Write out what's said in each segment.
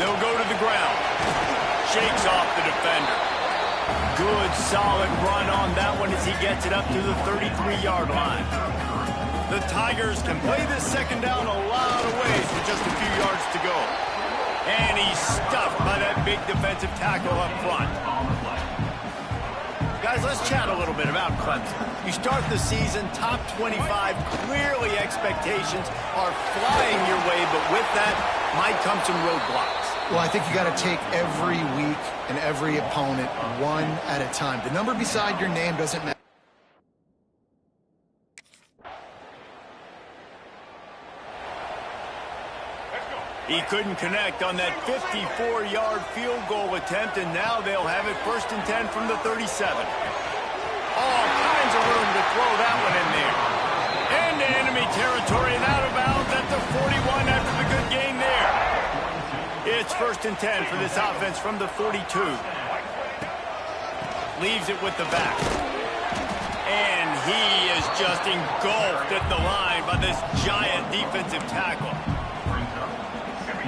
They'll go to the ground. Shakes off the defender. Good, solid run on that one as he gets it up to the 33-yard line. The Tigers can play this second down a lot of ways with just a few yards to go. And he's stuffed by that big defensive tackle up front. Guys, let's chat a little bit about Clemson. You start the season top 25. Clearly expectations are flying your way, but with that might come some roadblocks. Well, I think you got to take every week and every opponent one at a time. The number beside your name doesn't matter. He couldn't connect on that 54-yard field goal attempt, and now they'll have it 1st and 10 from the 37. All kinds of room to throw that one in there. Into enemy territory and out of bounds at the 41 after the good gain there. It's 1st and 10 for this offense from the 42. Leaves it with the back. And he is just engulfed at the line by this giant defensive tackle.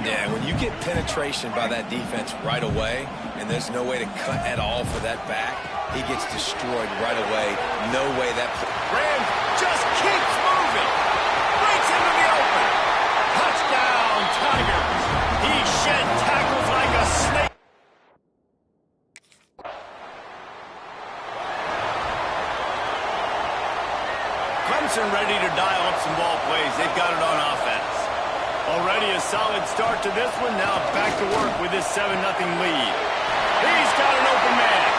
Yeah, when you get penetration by that defense right away, and there's no way to cut at all for that back, he gets destroyed right away. No way that... Rams just keeps moving. Breaks into the open. Touchdown, Tigers. He shed tackles like a snake. Clemson ready to dial up some ball plays. They've got it on offense. Already a solid start to this one. Now back to work with this 7-0 lead. He's got an open man.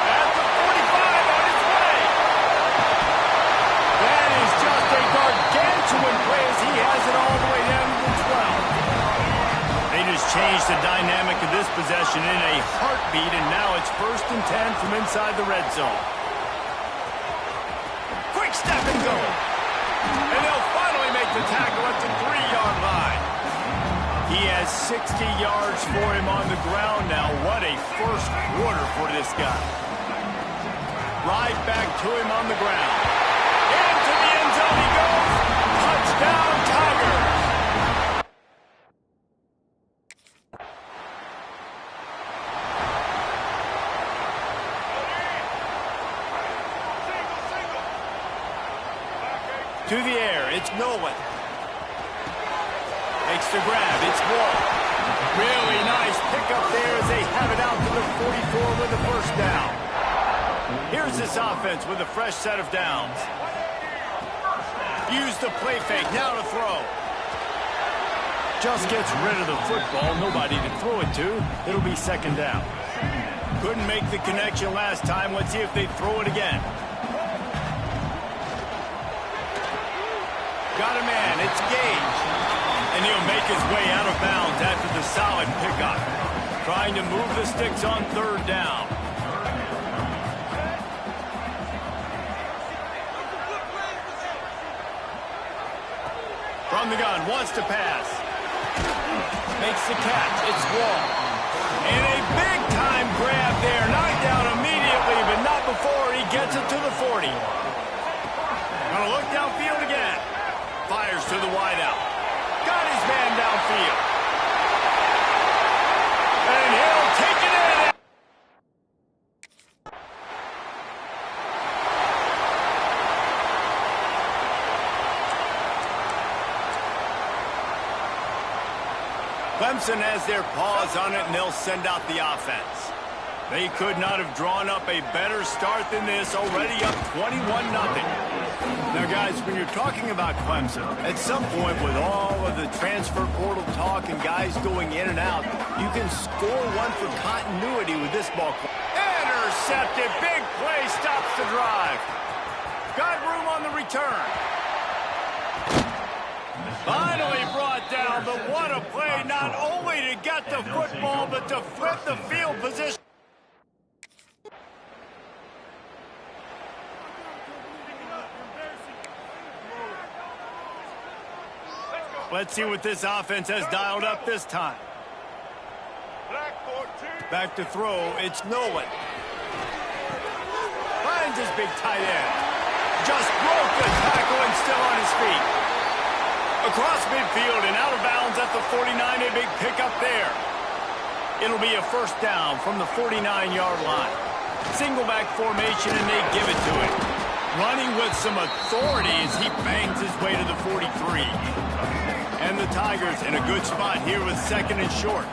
At the 45 on his way. That is just a gargantuan play as he has it all the way down to the 12. They just changed the dynamic of this possession in a heartbeat, and now it's 1st and 10 from inside the red zone. Quick step and go. And they'll finally make the tackle at the 3-yard line. He has 60 yards for him on the ground now. What a first quarter for this guy. Right back to him on the ground. Into the end zone he goes. Touchdown, Tigers. To the air, it's Nolan. Makes the grab, it's Wall. Really nice pickup there as they have it out to the 44 with the 1st down. Here's this offense with a fresh set of downs. Use the play fake, now to throw. Just gets rid of the football, nobody to throw it to. It'll be 2nd down. Couldn't make the connection last time. Let's see if they throw it again. Got a man, it's Gage. And he'll make his way out of bounds after the solid pickup. Trying to move the sticks on 3rd down. From the gun, wants to pass. Makes the catch, it's Wall. And a big-time grab there. Knocked down immediately, but not before he gets it to the 40. Gonna look downfield again. Fires to the wideout. Got his man downfield. And he'll take it in. Clemson has their paws on it, and they'll send out the offense. They could not have drawn up a better start than this, already up 21-0. Now, guys, when you're talking about Clemson, at some point with all of the transfer portal talk and guys going in and out, you can score one for continuity with this ball club. Intercepted. Big play stops the drive. Got room on the return. Finally brought down, but what a play, not only to get the football, but to flip the field position. Let's see what this offense has dialed up this time. Back to throw, it's Nolan. Finds his big tight end. Just broke the tackle and still on his feet. Across midfield and out of bounds at the 49, a big pickup there. It'll be a first down from the 49-yard line. Single back formation, and they give it to him. Running with some authority as he bangs his way to the 43. And the Tigers in a good spot here with second and short.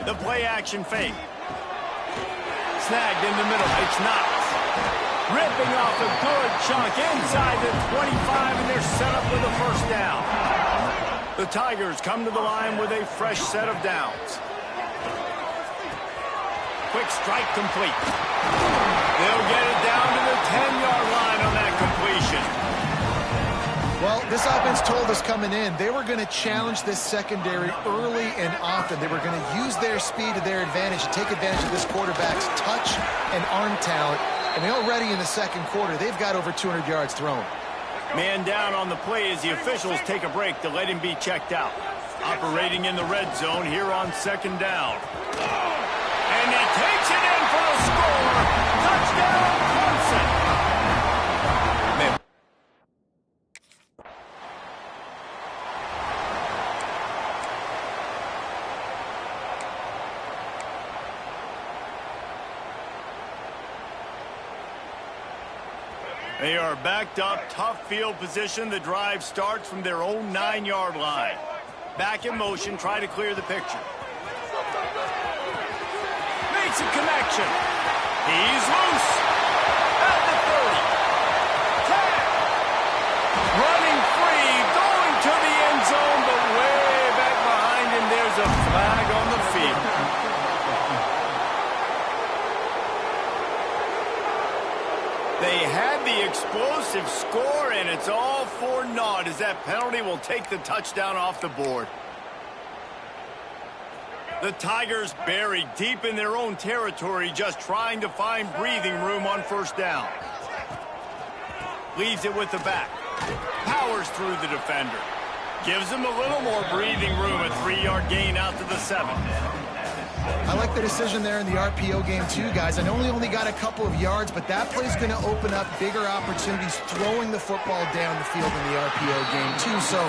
The play action fake. Snagged in the middle. It's Knox. Ripping off a good chunk inside the 25, and they're set up with a first down. The Tigers come to the line with a fresh set of downs. Quick strike complete. They'll get it down to the 10-yard line on that completion. Well, this offense told us coming in they were going to challenge this secondary early and often. They were going to use their speed to their advantage and take advantage of this quarterback's touch and arm talent. And already in the second quarter, they've got over 200 yards thrown. Man down on the play as the officials take a break to let him be checked out. Operating in the red zone here on second down. And he takes it in for a score. Touchdown, Clemson. Man. They are backed up, tough field position. The drive starts from their own 9-yard line. Back in motion, try to clear the picture. Makes a connection. He's loose. At the 30. Tag. Running free, going to the end zone, but way back behind him, there's a flag on the field. They had the explosive score, and it's all for naught as that penalty will take the touchdown off the board. The Tigers buried deep in their own territory, just trying to find breathing room on first down. Leaves it with the back. Powers through the defender. Gives him a little more breathing room, a 3-yard gain out to the 7. I like the decision there in the RPO game too, guys. I know he only got a couple of yards, but that play's going to open up bigger opportunities throwing the football down the field in the RPO game too. So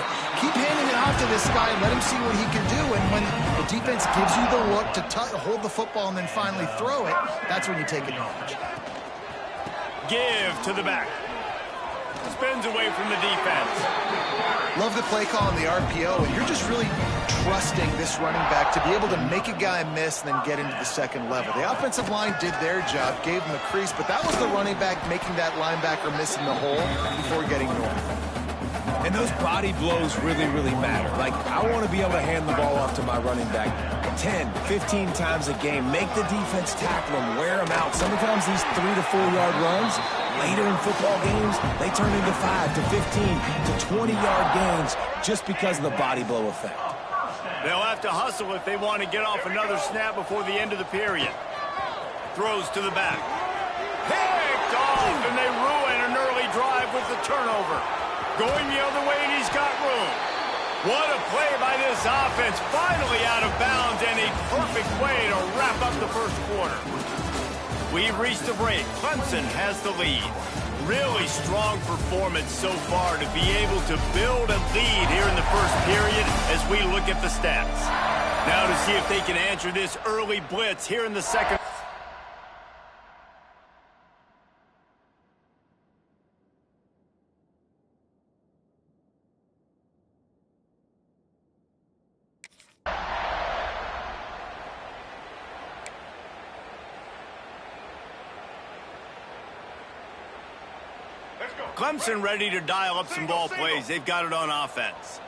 keep handing it off to this guy and let him see what he can do. And when the defense gives you the look to hold the football and then finally throw it, that's when you take advantage. Give to the back. Spins away from the defense. Love the play call on the RPO, and you're just really trusting this running back to be able to make a guy miss and then get into the second level. The offensive line did their job, gave him a crease, but that was the running back making that linebacker miss in the hole before getting north. And those body blows really, really matter. Like, I want to be able to hand the ball off to my running back 10, 15 times a game. Make the defense tackle him, wear him out. Sometimes these 3 to 4 yard runs, later in football games, they turn into 5 to 15 to 20-yard gains just because of the body blow effect. They'll have to hustle if they want to get off another snap before the end of the period. Throws to the back. Picked off, and they ruin an early drive with the turnover. Going the other way, and he's got room. What a play by this offense. Finally out of bounds, and a perfect way to wrap up the first quarter. We've reached the break. Clemson has the lead. Really strong performance so far to be able to build a lead here in the first period as we look at the stats. Now to see if they can answer this early blitz here in the second. Clemson ready to dial up some ball plays. They've got it on offense.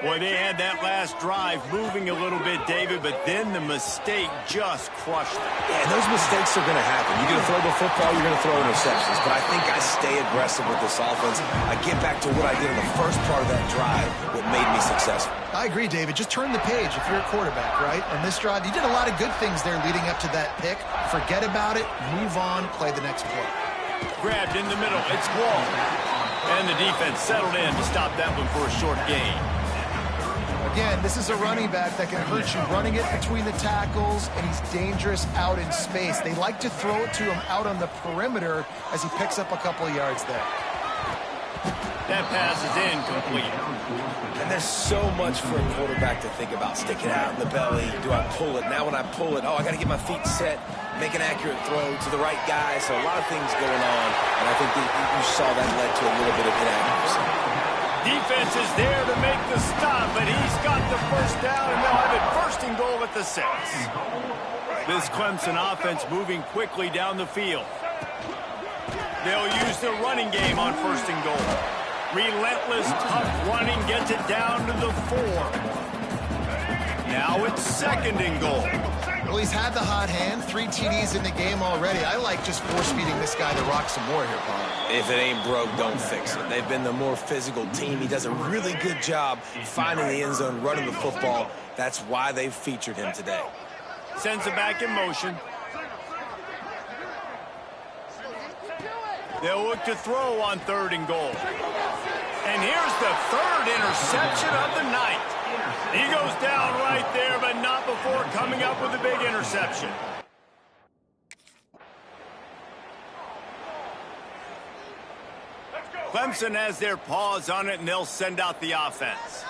Boy, they had that last drive moving a little bit, David, but then the mistake just crushed them. Yeah, those mistakes are going to happen. You're going to throw the football, you're going to throw interceptions. But I think I stay aggressive with this offense. I get back to what I did in the first part of that drive, what made me successful. I agree, David. Just turn the page if you're a quarterback, right? On this drive, you did a lot of good things there leading up to that pick. Forget about it, move on, play the next play. Grabbed in the middle. It's Wall. And the defense settled in to stop that one for a short gain. Again, this is a running back that can hurt you running it between the tackles, and he's dangerous out in space. They like to throw it to him out on the perimeter as he picks up a couple of yards there. That pass is incomplete. And there's so much for a quarterback to think about. Stick it out in the belly. Do I pull it? Now when I pull it, I got to get my feet set, make an accurate throw to the right guy. So a lot of things going on, and I think that you saw that led to a little bit of inaccuracy. Defense is there to make the stop, but he's got the first down, and they'll have it first and goal at the 6. This Clemson offense moving quickly down the field. They'll use the running game on first and goal. Relentless, tough running gets it down to the 4. Now it's second and goal. Well, he's had the hot hand, 3 TDs in the game already. I like just force-feeding this guy to rock some more here, Paul. If it ain't broke, don't fix it. They've been the more physical team. He does a really good job finding the end zone, running the football. That's why they've featured him today. Sends it back in motion. They'll look to throw on third and goal. And here's the third interception of the night. He goes down right there, but not before coming up with a big interception. Clemson has their paws on it, and they'll send out the offense.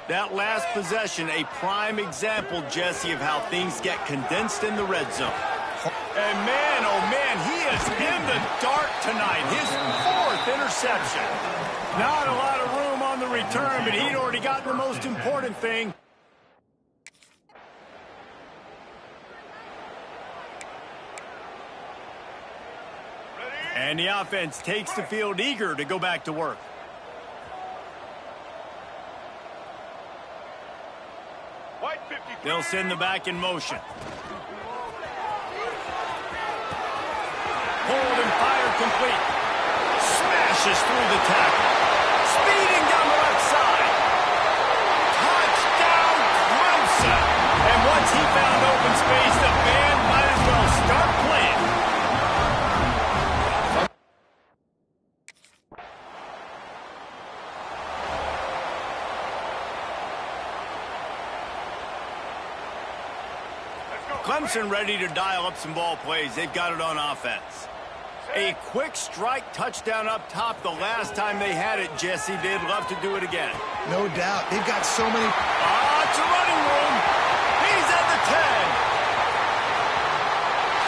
That last possession, a prime example, Jesse, of how things get condensed in the red zone. And man, oh man, he is in the dark tonight. His 4th interception. Not a lot of room on the return, but he'd already gotten the most important thing. And the offense takes the field eager to go back to work. They'll send the back in motion. Hold and fire complete. Smashes through the tackle. Speeding down the left side. Touchdown, Clemson. And once he found open space, the band might as well start playing. Clemson ready to dial up some ball plays. They've got it on offense. A quick strike touchdown up top the last time they had it, Jesse. They'd love to do it again. No doubt. They've got so many... It's a running room. He's at the 10.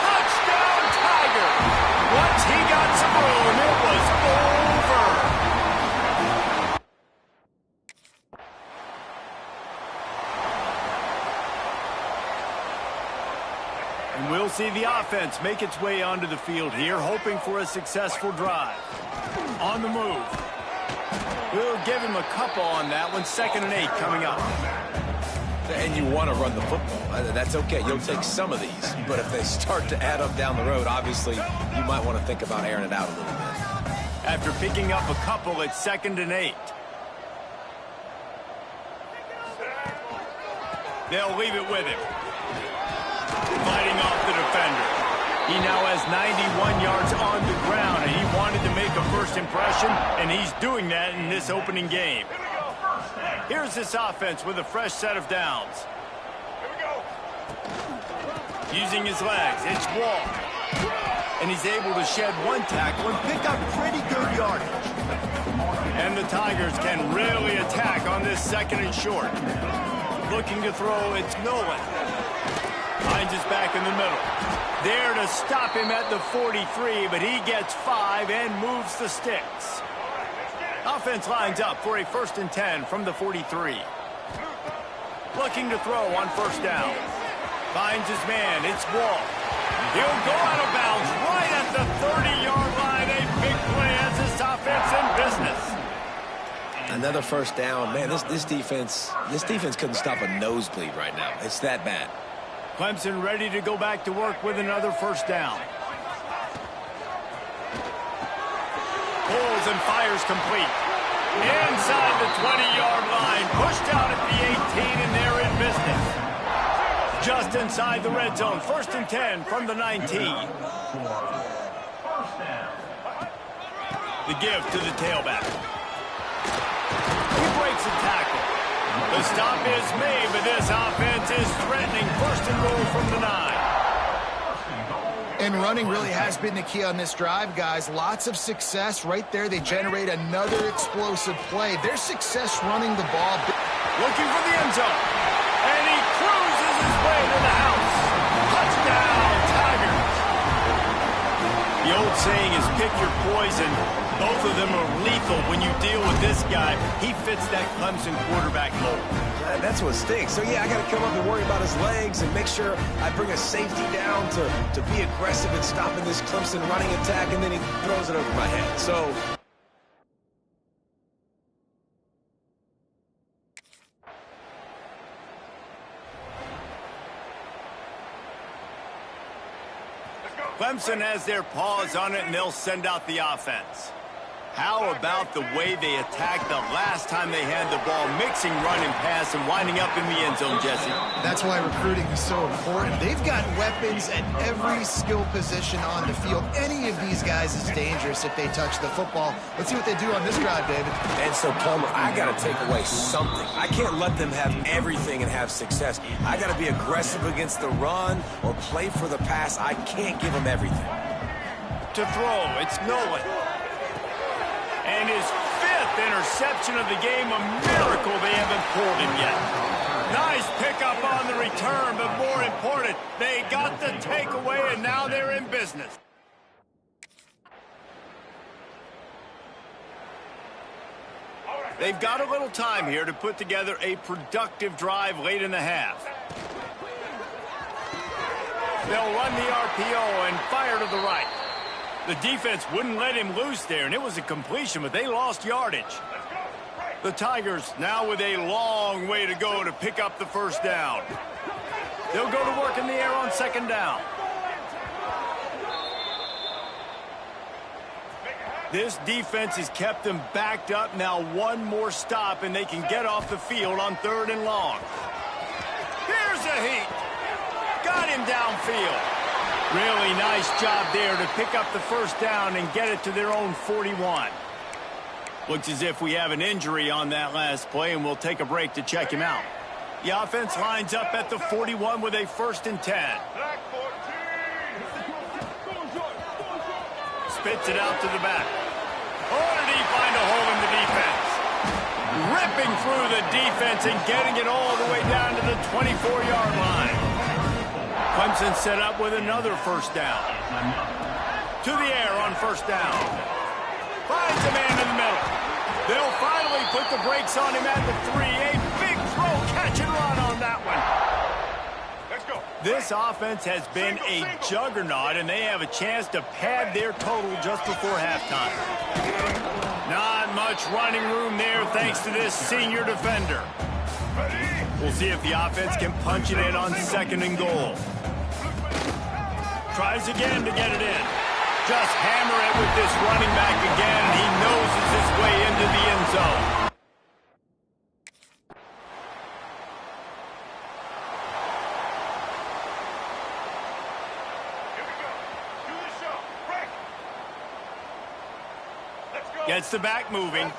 Touchdown, Tiger. Once he got some room, it was over. And we'll see the offense make its way onto the field here, hoping for a successful drive. On the move. We'll give him a couple on that one. 2nd and 8 coming up. And you want to run the football. That's okay. You'll take some of these. But if they start to add up down the road, obviously, you might want to think about airing it out a little bit. After picking up a couple, it's 2nd and 8. They'll leave it with him. Fighting off the defender. He now has 91 yards on the ground, and he wanted to make a first impression, and he's doing that in this opening game. Here's this offense with a fresh set of downs. Using his legs, it's Wall. And he's able to shed one tackle and pick up pretty good yardage. And the Tigers can really attack on this 2nd and short. Looking to throw, it's Nolan. Finds his back in the middle. There to stop him at the 43, but he gets 5 and moves the sticks. Offense lines up for a 1st and 10 from the 43. Looking to throw on first down. Finds his man, it's Wall. He'll go out of bounds right at the 30-yard line. A big play as this offense in business. Another first down. Man, this defense couldn't stop a nosebleed right now. It's that bad. Clemson ready to go back to work with another first down. Pulls and fires complete. Inside the 20-yard line. Pushed out at the 18, and they're in business. Just inside the red zone. 1st and 10 from the 19. The give to the tailback. He breaks a tackle. The stop is made, but this offense is threatening. 1st and goal from the 9. And running really has been the key on this drive, guys. Lots of success right there. They generate another explosive play. Their success running the ball. Looking for the end zone. And he cruises his way to the house. Touchdown, Tigers. The old saying is pick your poison. Both of them are lethal when you deal with this guy. He fits that Clemson quarterback mold. That's what stinks. So, yeah, I got to come up and worry about his legs and make sure I bring a safety down to be aggressive in stopping this Clemson running attack, and then he throws it over my head. So... Clemson has their paws on it, and they'll send out the offense. How about the way they attacked the last time they had the ball, mixing run and pass and winding up in the end zone, Jesse? That's why recruiting is so important. They've got weapons at every skill position on the field. Any of these guys is dangerous if they touch the football. Let's see what they do on this drive, David. And so, Palmer, I got to take away something. I can't let them have everything and have success. I got to be aggressive against the run or play for the pass. I can't give them everything. To throw, it's Nolan. And his 5th interception of the game, a miracle they haven't pulled him yet. Nice pickup on the return, but more important, they got the takeaway, and now they're in business. They've got a little time here to put together a productive drive late in the half. They'll run the RPO and fire to the right. The defense wouldn't let him loose there, and it was a completion, but they lost yardage. The Tigers now with a long way to go to pick up the first down. They'll go to work in the air on second down. This defense has kept them backed up. Now one more stop, and they can get off the field on 3rd and long. Here's a heat. Got him downfield. Really nice job there to pick up the first down and get it to their own 41. Looks as if we have an injury on that last play, and we'll take a break to check him out. The offense lines up at the 41 with a 1st and 10. Spits it out to the back. Oh, did he find a hole in the defense? Ripping through the defense and getting it all the way down to the 24-yard line. Clemson set up with another first down. To the air on first down. Finds a man in the middle. They'll finally put the brakes on him at the 3. A big throw, catch and run on that one. Let's go. This offense has been a juggernaut, and they have a chance to pad their total just before halftime. Not much running room there thanks to this senior defender. We'll see if the offense can punch it in on 2nd and goal. Tries again to get it in. Just hammer it with this running back again, and he noses his way into the end zone. Here we go. Do the show. Break. Let's go. Gets the back moving.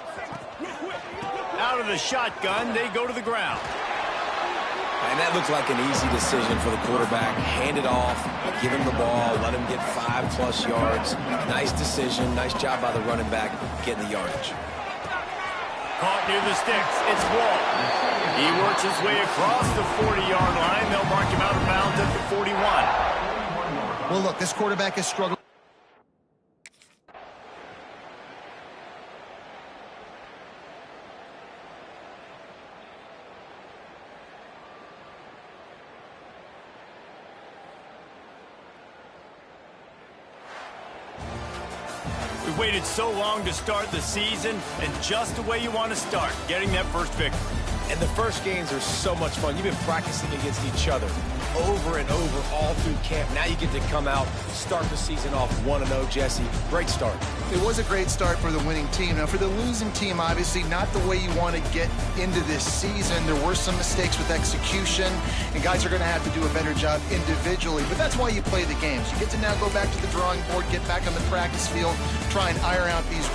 Out of the shotgun, they go to the ground. And that looked like an easy decision for the quarterback. Hand it off, give him the ball, let him get 5+ yards. Nice decision. Nice job by the running back getting the yardage. Caught near the sticks. It's Wall. He works his way across the 40-yard line. They'll mark him out of bounds at the 41. Well, look, this quarterback has struggled. We waited so long to start the season, and just the way you want to start, getting that first victory. And the first games are so much fun. You've been practicing against each other over and over all through camp. Now you get to come out, start the season off 1-0, Jesse. Great start. It was a great start for the winning team. Now, for the losing team, obviously not the way you want to get into this season. There were some mistakes with execution, and guys are going to have to do a better job individually. But that's why you play the games. You get to now go back to the drawing board, get back on the practice field, try and iron out these.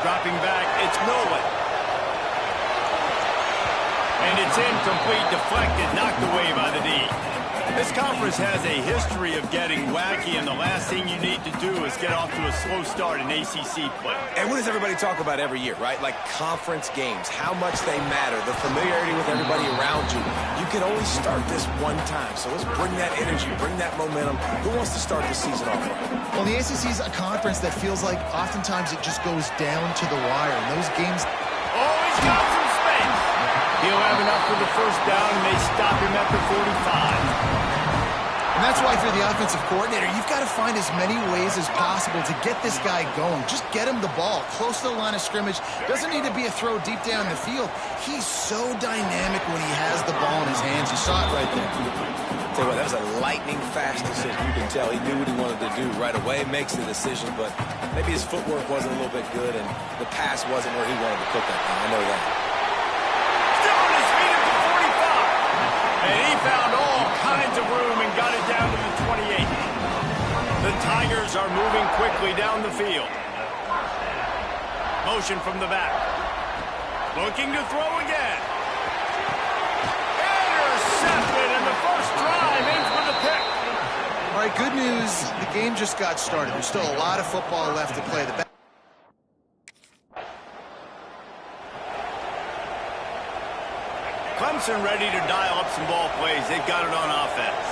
Dropping back, it's Nolan. And it's incomplete, deflected, knocked away by the D. This conference has a history of getting wacky, and the last thing you need to do is get off to a slow start in ACC play. And what does everybody talk about every year, right? Like conference games, how much they matter, the familiarity with everybody around you. You can only start this one time, so let's bring that energy, bring that momentum. Who wants to start the season off right? Well, the ACC is a conference that feels like oftentimes it just goes down to the wire. And those games... Oh, he's got some space. He'll have enough for the first down, and they stop him at the 45. And that's why if you're the offensive coordinator, you've got to find as many ways as possible to get this guy going. Just get him the ball close to the line of scrimmage. Doesn't need to be a throw deep down the field. He's so dynamic when he has the ball in his hands. You saw it right there. Tell you what, that was a lightning-fast decision. You can tell he knew what he wanted to do right away, makes the decision, but maybe his footwork wasn't a little bit good, and the pass wasn't where he wanted to put that thing. I know that. Still on his feet at the 45. And he found all kinds of room and got it down to the 28. The Tigers are moving quickly down the field. Motion from the back. Looking to throw again. Intercepted, and the first drive in for the pick. All right, good news. The game just got started. There's still a lot of football left to play. The Clemson ready to dial up some ball plays. They've got it on offense.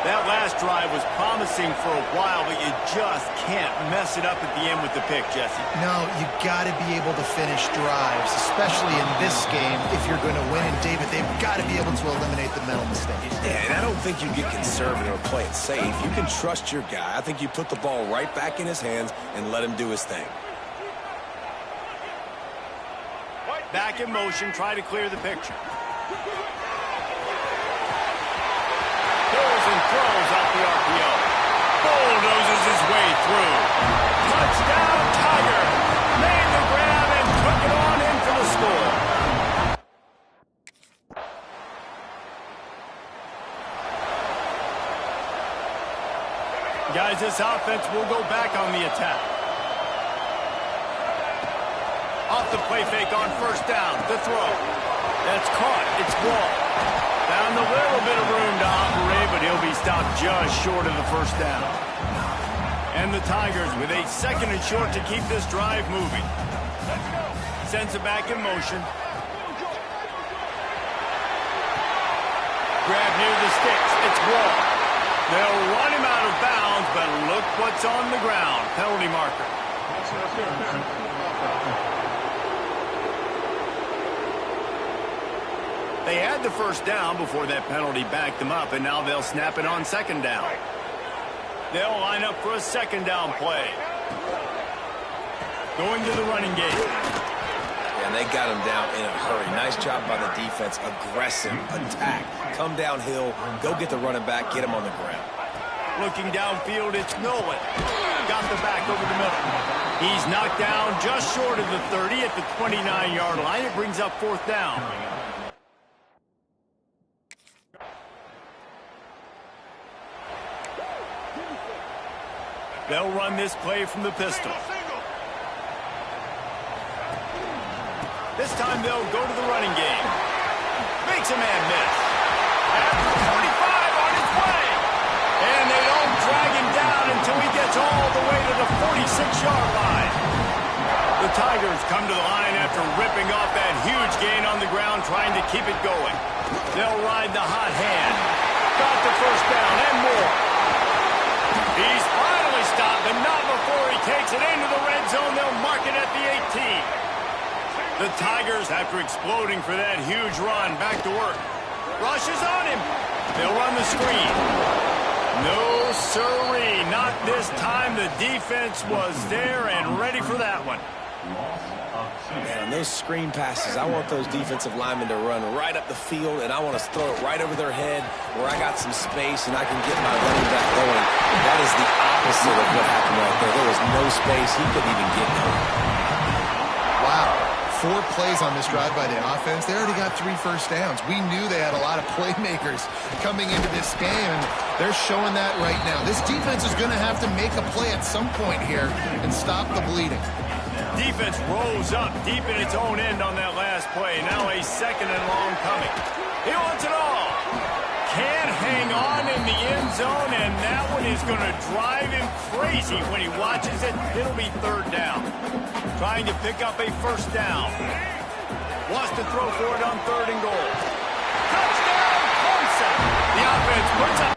That last drive was promising for a while, but you just can't mess it up at the end with the pick, Jesse. No, you got to be able to finish drives, especially in this game. If you're going to win, and David, they've got to be able to eliminate the mental mistakes. Yeah, and I don't think you get conservative or play it safe. You can trust your guy. I think you put the ball right back in his hands and let him do his thing. Back in motion, try to clear the picture. Pulls and throws out the RPO. Bulldozes his way through. Touchdown, Tiger. Made the grab and took it on in for the score. Guys, this offense will go back on the attack. Off the play fake on first down. The throw. That's caught. It's ball. Found a little bit of room to operate, but he'll be stopped just short of the first down. And the Tigers with a second and short to keep this drive moving. Sends it back in motion. Grab near the sticks. It's Wall. They'll run him out of bounds, but look what's on the ground. Penalty marker. They had the first down before that penalty backed them up, and now they'll snap it on second down. They'll line up for a second down play. Going to the running game. Yeah, and they got him down in a hurry. Nice job by the defense. Aggressive attack. Come downhill, go get the running back, get him on the ground. Looking downfield, it's Nolan. Got the back over the middle. He's knocked down just short of the 30 at the 29-yard line. It brings up fourth down. They'll run this play from the pistol. This time they'll go to the running game. Makes a man miss. come to the line after ripping off that huge gain on the ground, trying to keep it going. They'll ride the hot hand. Got the first down and more. He's finally stopped, but not before he takes it into the red zone. They'll mark it at the 18. The Tigers, after exploding for that huge run, back to work. Rush is on him. They'll run the screen. No, sirree, not this time. The defense was there and ready for that one. Man, those screen passes, I want those defensive linemen to run right up the field, and I want to throw it right over their head where I got some space and I can get my running back going. That is the opposite of what happened right there. There was no space. He couldn't even get going. Wow. 4 plays on this drive by the offense. They already got 3 first downs. We knew they had a lot of playmakers coming into this game, and they're showing that right now. This defense is going to have to make a play at some point here and stop the bleeding. Defense rose up deep in its own end on that last play. Now a second and long coming. He wants it all. Can't hang on in the end zone, and that one is going to drive him crazy when he watches it. It'll be 3rd down. Trying to pick up a first down. Wants to throw for it on 3rd and goal. Touchdown, Clemson. The offense puts up.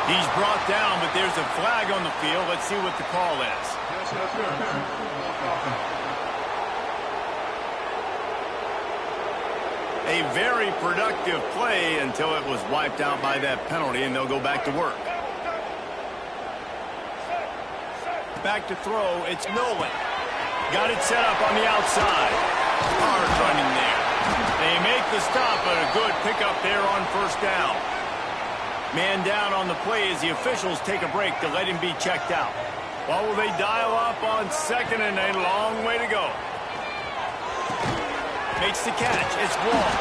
He's brought down, but there's a flag on the field. Let's see what the call is. A very productive play until it was wiped out by that penalty, and they'll go back to work. Back to throw, it's Nolan. Got it set up on the outside. Hard running there. They make the stop, but a good pickup there on first down. Man down on the play as the officials take a break to let him be checked out. Well, will they dial up on 2nd and a long way to go? Makes the catch. It's Wall.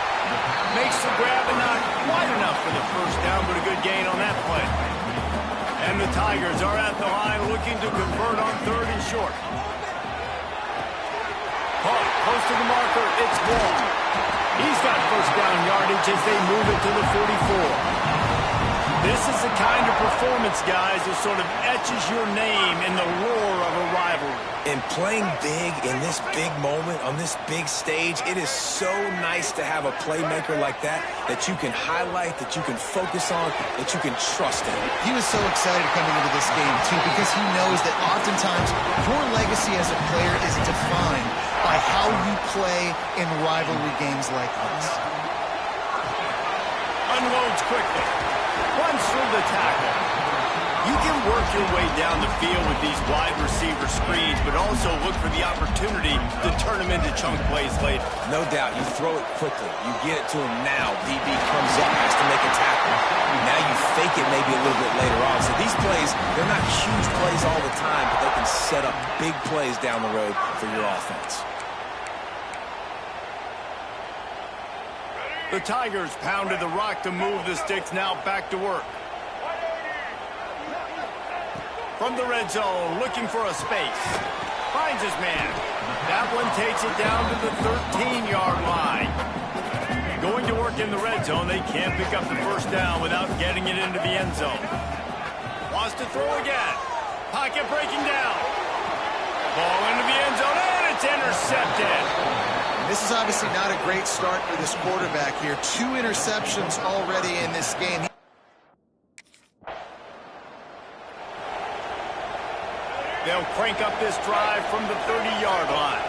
Makes the grab and not quite enough for the first down, but a good gain on that play. And the Tigers are at the line looking to convert on 3rd and short. Caught close to the marker. It's Wall. He's got first down yardage as they move it to the 44. This is the kind of performance, guys, that sort of etches your name in the roar of a rivalry. And playing big in this big moment, on this big stage, it is so nice to have a playmaker like that you can highlight, that you can focus on, that you can trust in. He was so excited coming into this game, too, because he knows that oftentimes your legacy as a player is defined by how you play in rivalry games like this. Unloads quickly. Runs through the tackle. You can work your way down the field with these wide receiver screens, but also look for the opportunity to turn them into chunk plays later. No doubt, you throw it quickly. You get it to him now. DB comes up, has to make a tackle. Now you fake it maybe a little bit later on. So these plays, they're not huge plays all the time, but they can set up big plays down the road for your offense. The Tigers pounded the rock to move the sticks, now back to work. From the red zone, looking for a space. Finds his man. That one takes it down to the 13-yard line. Going to work in the red zone, they can't pick up the first down without getting it into the end zone. Wants to throw again. Pocket breaking down. Ball into the end zone, and it's intercepted. This is obviously not a great start for this quarterback here. 2 interceptions already in this game. They'll crank up this drive from the 30-yard line.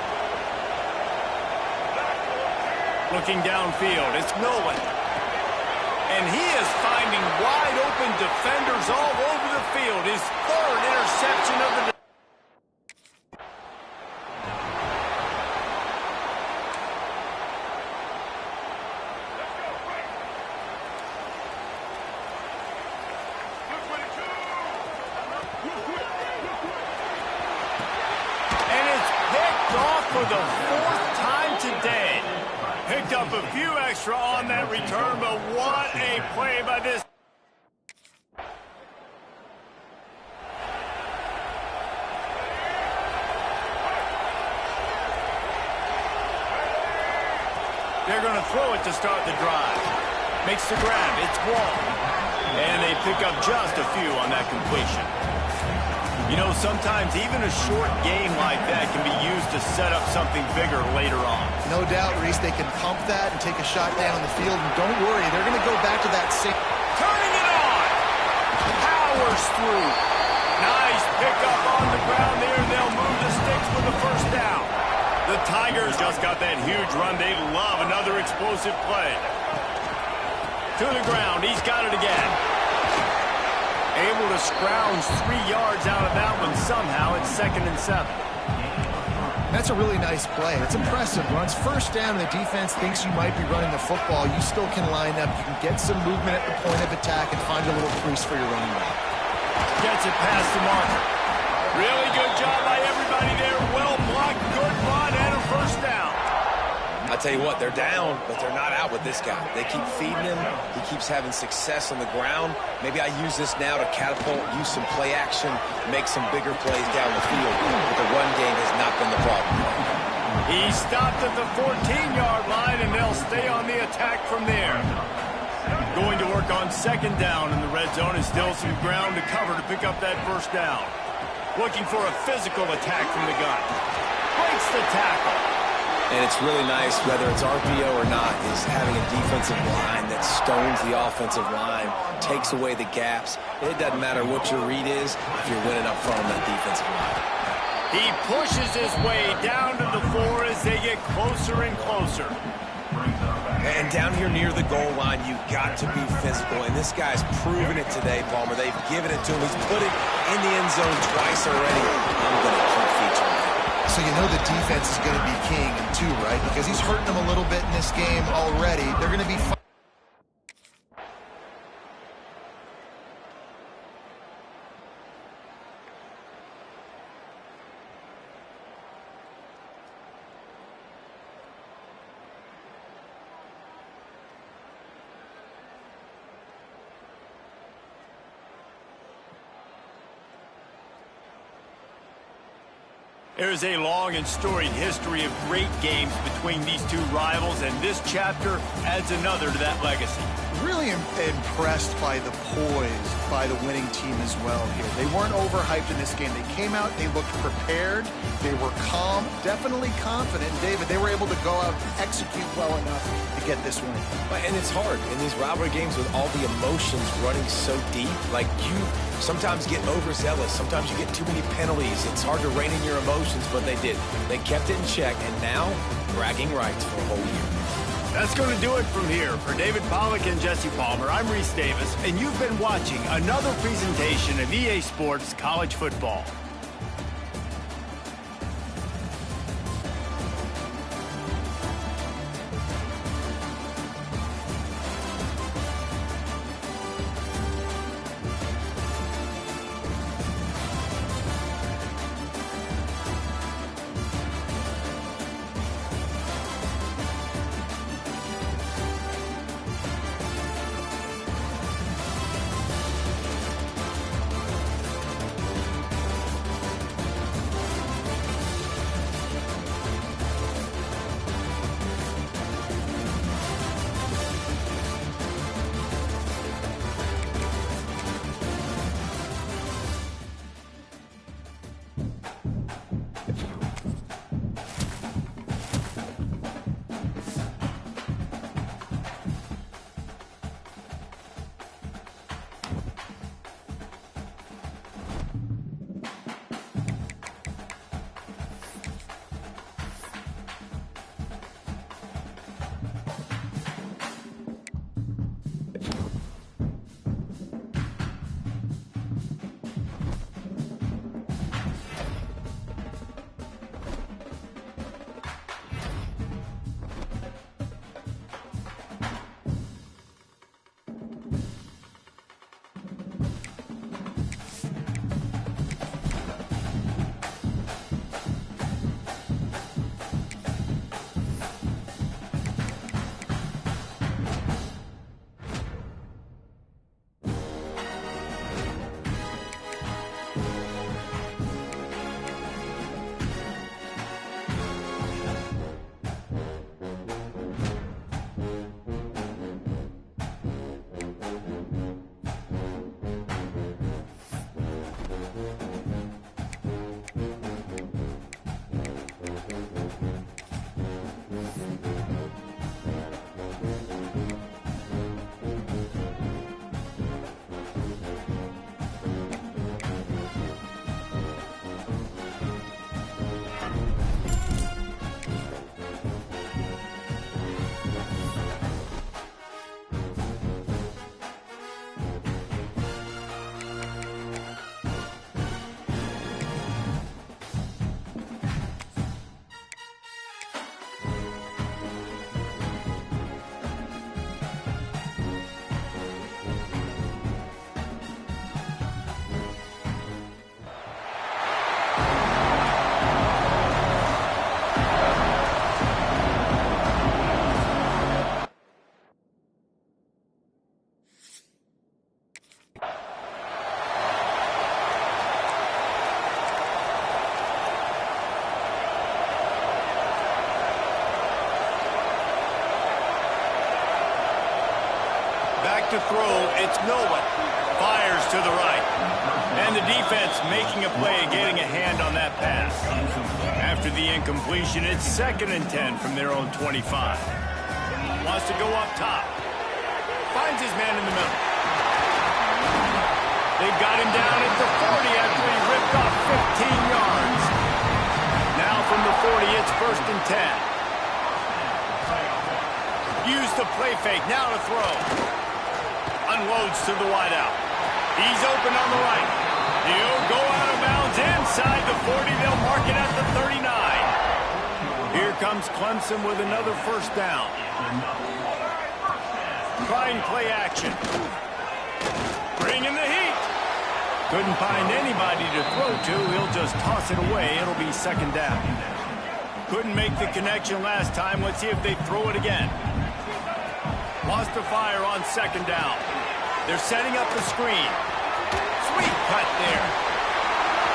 Looking downfield, it's Nolan. And he is finding wide open defenders all over the field. His 3rd interception of the day. For the 4th time today. Picked up a few extra on that return, but what a play by this. They're going to throw it to start the drive. Makes the grab. It's Wall. And they pick up just a few on that completion. You know, sometimes even a short game like that can be used to set up something bigger later on. No doubt, Reese, they can pump that and take a shot down the field. And don't worry, they're going to go back to that same... Turning it on! Powers through. Nice pickup on the ground there. They'll move the sticks with the first down. The Tigers just got that huge run. They love another explosive play. To the ground. He's got it again. Able to scrounge 3 yards out of that one somehow. It's 2nd and 7. That's a really nice play. It's impressive. Runs first down, and the defense thinks you might be running the football. You still can line up. You can get some movement at the point of attack and find a little crease for your running back. Gets it past the marker. Really good job by everybody there. Well blocked, good run, and a first down. I tell you what, they're down, but they're not out with this guy. They keep feeding him. He keeps having success on the ground. Maybe I use this now to catapult, use some play action, make some bigger plays down the field. But the run game has not been the problem. He stopped at the 14-yard line, and they'll stay on the attack from there. Going to work on 2nd down in the red zone, and still some ground to cover to pick up that first down. Looking for a physical attack from the gun. Breaks the tackle. And it's really nice, whether it's RPO or not, is having a defensive line that stones the offensive line, takes away the gaps. It doesn't matter what your read is if you're winning up front on that defensive line. He pushes his way down to the 4 as they get closer and closer. And down here near the goal line, you've got to be physical. And this guy's proven it today, Palmer. They've given it to him. He's put it in the end zone twice already. I'm going to keep featuring him. So you know the defense is going to be king in 2, right? Because he's hurting them a little bit in this game already. They're going to be... There is a long and storied history of great games between these two rivals, and this chapter adds another to that legacy. Really impressed by the poise by the winning team as well here. They weren't overhyped in this game. They came out, they looked prepared, they were calm, definitely confident. And David, they were able to go out and execute well enough to get this win. And it's hard in these rivalry games with all the emotions running so deep. Like, you sometimes get overzealous. Sometimes you get too many penalties. It's hard to rein in your emotions, but they did. They kept it in check, and now bragging rights for a whole year. That's going to do it from here. For David Pollack and Jesse Palmer, I'm Reese Davis, and you've been watching another presentation of EA Sports College Football. back to throw. It's Nolan. Fires to the right. And the defense making a play, getting a hand on that pass. After the incompletion, it's 2nd and 10 from their own 25. Wants to go up top. Finds his man in the middle. They've got him down at the 40 after he ripped off 15 yards. Now from the 40, it's 1st and 10. Use the play fake, now to throw. Unloads to the wideout. He's open on the right. He'll go out of bounds inside the 40. They'll mark it at the 39. Here comes Clemson with another 1st down. Trying play action. Bringing the heat. Couldn't find anybody to throw to. He'll just toss it away. It'll be 2nd down. Couldn't make the connection last time. Let's see if they throw it again. Wants to fire on 2nd down. They're setting up the screen. Sweet cut there.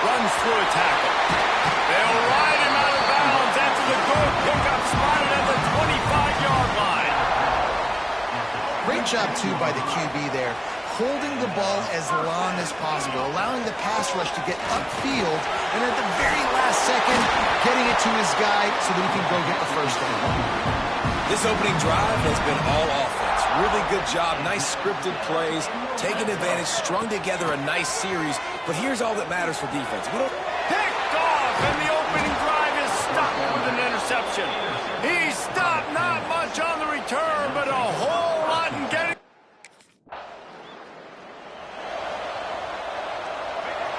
Runs through a tackle. They'll ride him out of bounds after the good pickup spotted at the 25-yard line. Great job, too, by the QB there. Holding the ball as long as possible, allowing the pass rush to get upfield, and at the very last second, getting it to his guy so that he can go get the 1st down. This opening drive has been all offense. Really good job, nice scripted plays, taking advantage, strung together a nice series. But here's all that matters for defense. Picked off, and the opening drive is stopped with an interception. He stopped not much on the return, but a whole lot in getting.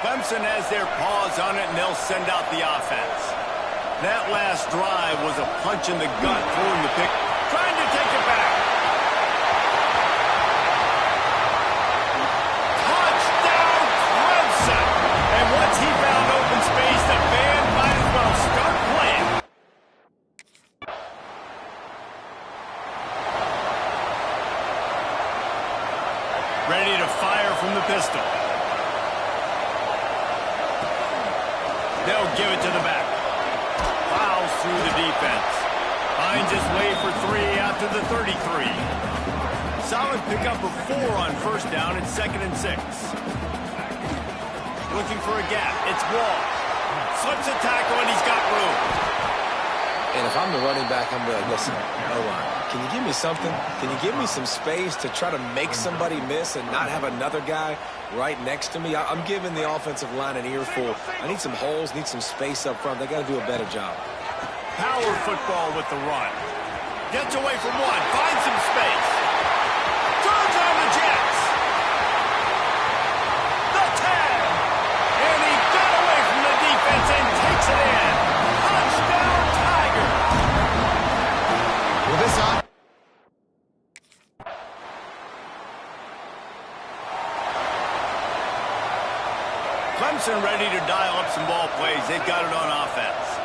Clemson has their paws on it, and they'll send out the offense. That last drive was a punch in the gut, throwing the pick, trying to take it back. Touchdown, Clemson! And once he found open space, the band might as well start playing. Ready to fire from the pistol. They'll give it to the back. Fouls through the defense. Finds his way for 3 out to the 33. Solid pickup of 4 on 1st down and 2nd and 6. Looking for a gap. It's Wall. Slips a tackle and he's got room. And if I'm the running back, I'm going to be like, listen, O-line, can you give me something? Can you give me some space to try to make somebody miss and not have another guy right next to me? I'm giving the offensive line an earful. I need some holes, need some space up front. They got to do a better job. Power football with the run. Gets away from one, finds some space. Turns on the Jets. The 10. And he got away from the defense and takes it in. Touchdown, Tigers. Well, this Clemson ready to dial up some ball plays. They've got it on offense.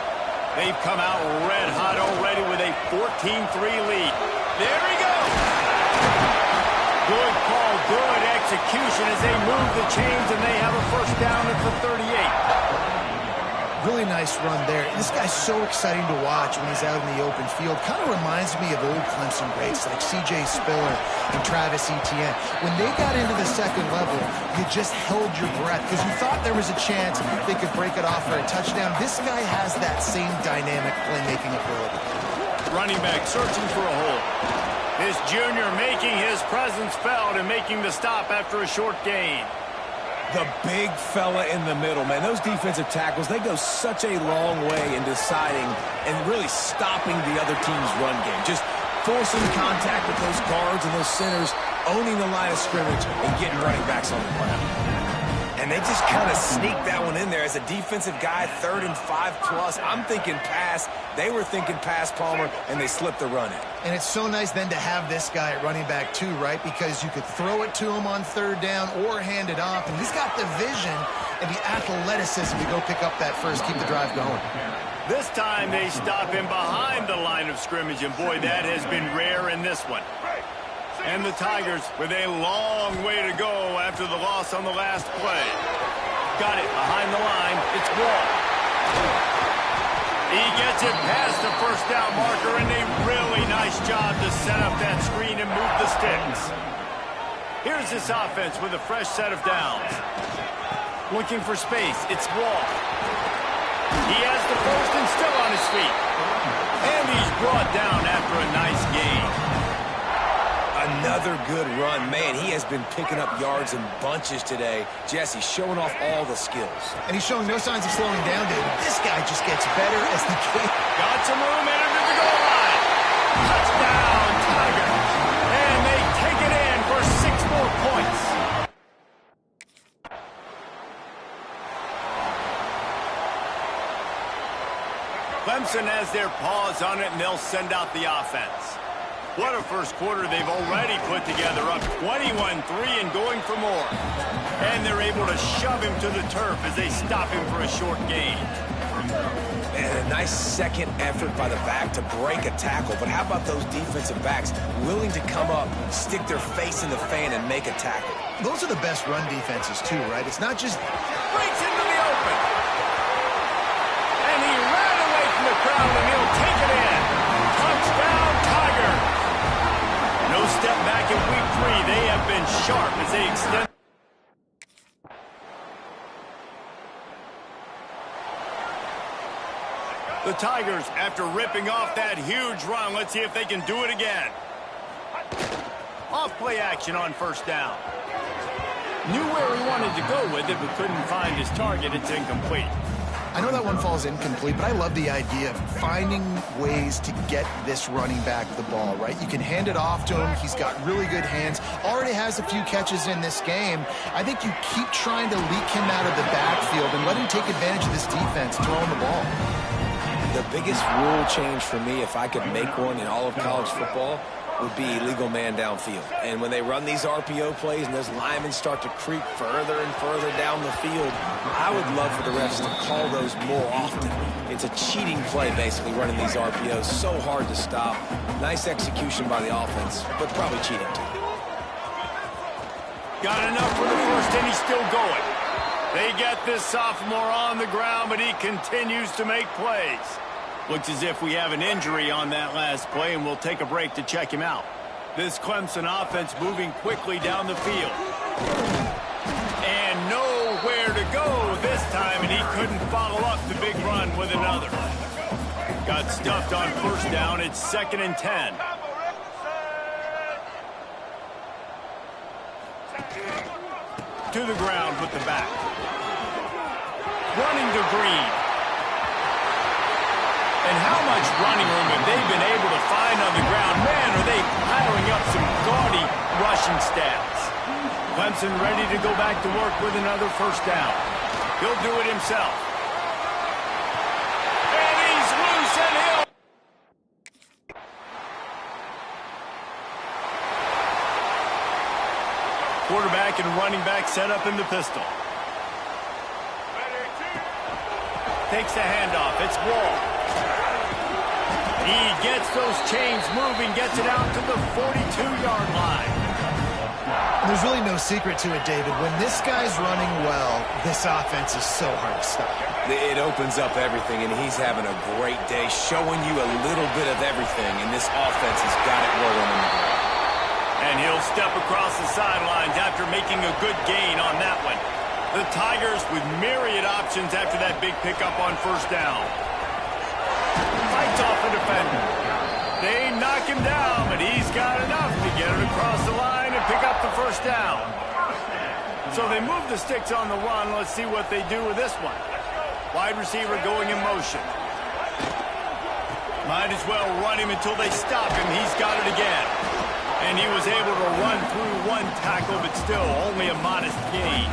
They've come out red hot already with a 14-3 lead. There he goes. Good call, good execution as they move the chains, and they have a 1st down at the 38. Really nice run there. This guy's so exciting to watch when he's out in the open field. Kind of reminds me of old Clemson greats like C.J. Spiller and Travis Etienne. When they got into the 2nd level, you just held your breath because you thought there was a chance they could break it off for a touchdown. This guy has that same dynamic playmaking ability. Running back searching for a hole. This junior making his presence felt and making the stop after a short gain. The big fella in the middle, man. Those defensive tackles, they go such a long way in deciding and really stopping the other team's run game. Just forcing contact with those guards and those centers, owning the line of scrimmage, and getting running backs on the ground. And they just kind of sneaked that one in there as a defensive guy, 3rd and 5+. I'm thinking pass. They were thinking pass, Palmer, and they slipped the run in. And it's so nice then to have this guy at running back too, right? Because you could throw it to him on 3rd down or hand it off. And he's got the vision and the athleticism to go pick up that first, keep the drive going. This time they stop him behind the line of scrimmage, and boy, that has been rare in this one. And the Tigers with a long way to go after the loss on the last play. Got it behind the line. It's Wall. He gets it past the 1st down marker, and a really nice job to set up that screen and move the sticks. Here's this offense with a fresh set of downs. Looking for space. It's Wall. He has the first and still on his feet. And he's brought down after a nice gain. Another good run. Man, he has been picking up yards in bunches today. Jesse showing off all the skills. And he's showing no signs of slowing down, David. This guy just gets better as the game. Got some room in him to the goal line. Touchdown, Tiger. And they take it in for 6 more points. Clemson has their paws on it, and they'll send out the offense. What a first quarter they've already put together, up 21-3 and going for more. And they're able to shove him to the turf as they stop him for a short gain. And a nice second effort by the back to break a tackle. But how about those defensive backs willing to come up, stick their face in the fan, and make a tackle? Those are the best run defenses, too, right? It's not just... Breaks into the open. And he ran away from the crowd, and he'll take it in. Touchdown, Tiger. No step back in week 3. They have been sharp as they extend. The Tigers, after ripping off that huge run, let's see if they can do it again. Off play action on first down. Knew where he wanted to go with it, but couldn't find his target. It's incomplete. I know that one falls incomplete, but I love the idea of finding ways to get this running back the ball, right? You can hand it off to him. He's got really good hands. Already has a few catches in this game. I think you keep trying to leak him out of the backfield and let him take advantage of this defense throwing the ball. The biggest rule change for me, if I could make one in all of college football, would be illegal man downfield. And when they run these RPO plays and those linemen start to creep further and further down the field, I would love for the refs to call those more often. It's a cheating play, basically, running these RPOs. So hard to stop. Nice execution by the offense, but probably cheating too. Got enough for the first, and he's still going. They get this sophomore on the ground, but he continues to make plays. Looks as if we have an injury on that last play, and we'll take a break to check him out. This Clemson offense moving quickly down the field. And nowhere to go this time, and he couldn't follow up the big run with another. Got stuffed on first down. It's 2nd and 10. To the ground with the back. Running to Green. And how much running room have they been able to find on the ground? Man, are they piling up some gaudy rushing stats. Clemson ready to go back to work with another first down. He'll do it himself. And he's loose and he'll... Quarterback and running back set up in the pistol. Takes the handoff. It's Wall. He gets those chains moving, gets it out to the 42-yard line. There's really no secret to it, David. When this guy's running well, this offense is so hard to stop. It opens up everything, and he's having a great day, showing you a little bit of everything, and this offense has got it rolling in the ground. And he'll step across the sidelines after making a good gain on that one. The Tigers with myriad options after that big pickup on first down. Fights off a defender. They knock him down, but he's got enough to get it across the line and pick up the first down. So they move the sticks on the run. Let's see what they do with this one. Wide receiver going in motion. Might as well run him until they stop him. He's got it again. And he was able to run through one tackle, but still only a modest gain.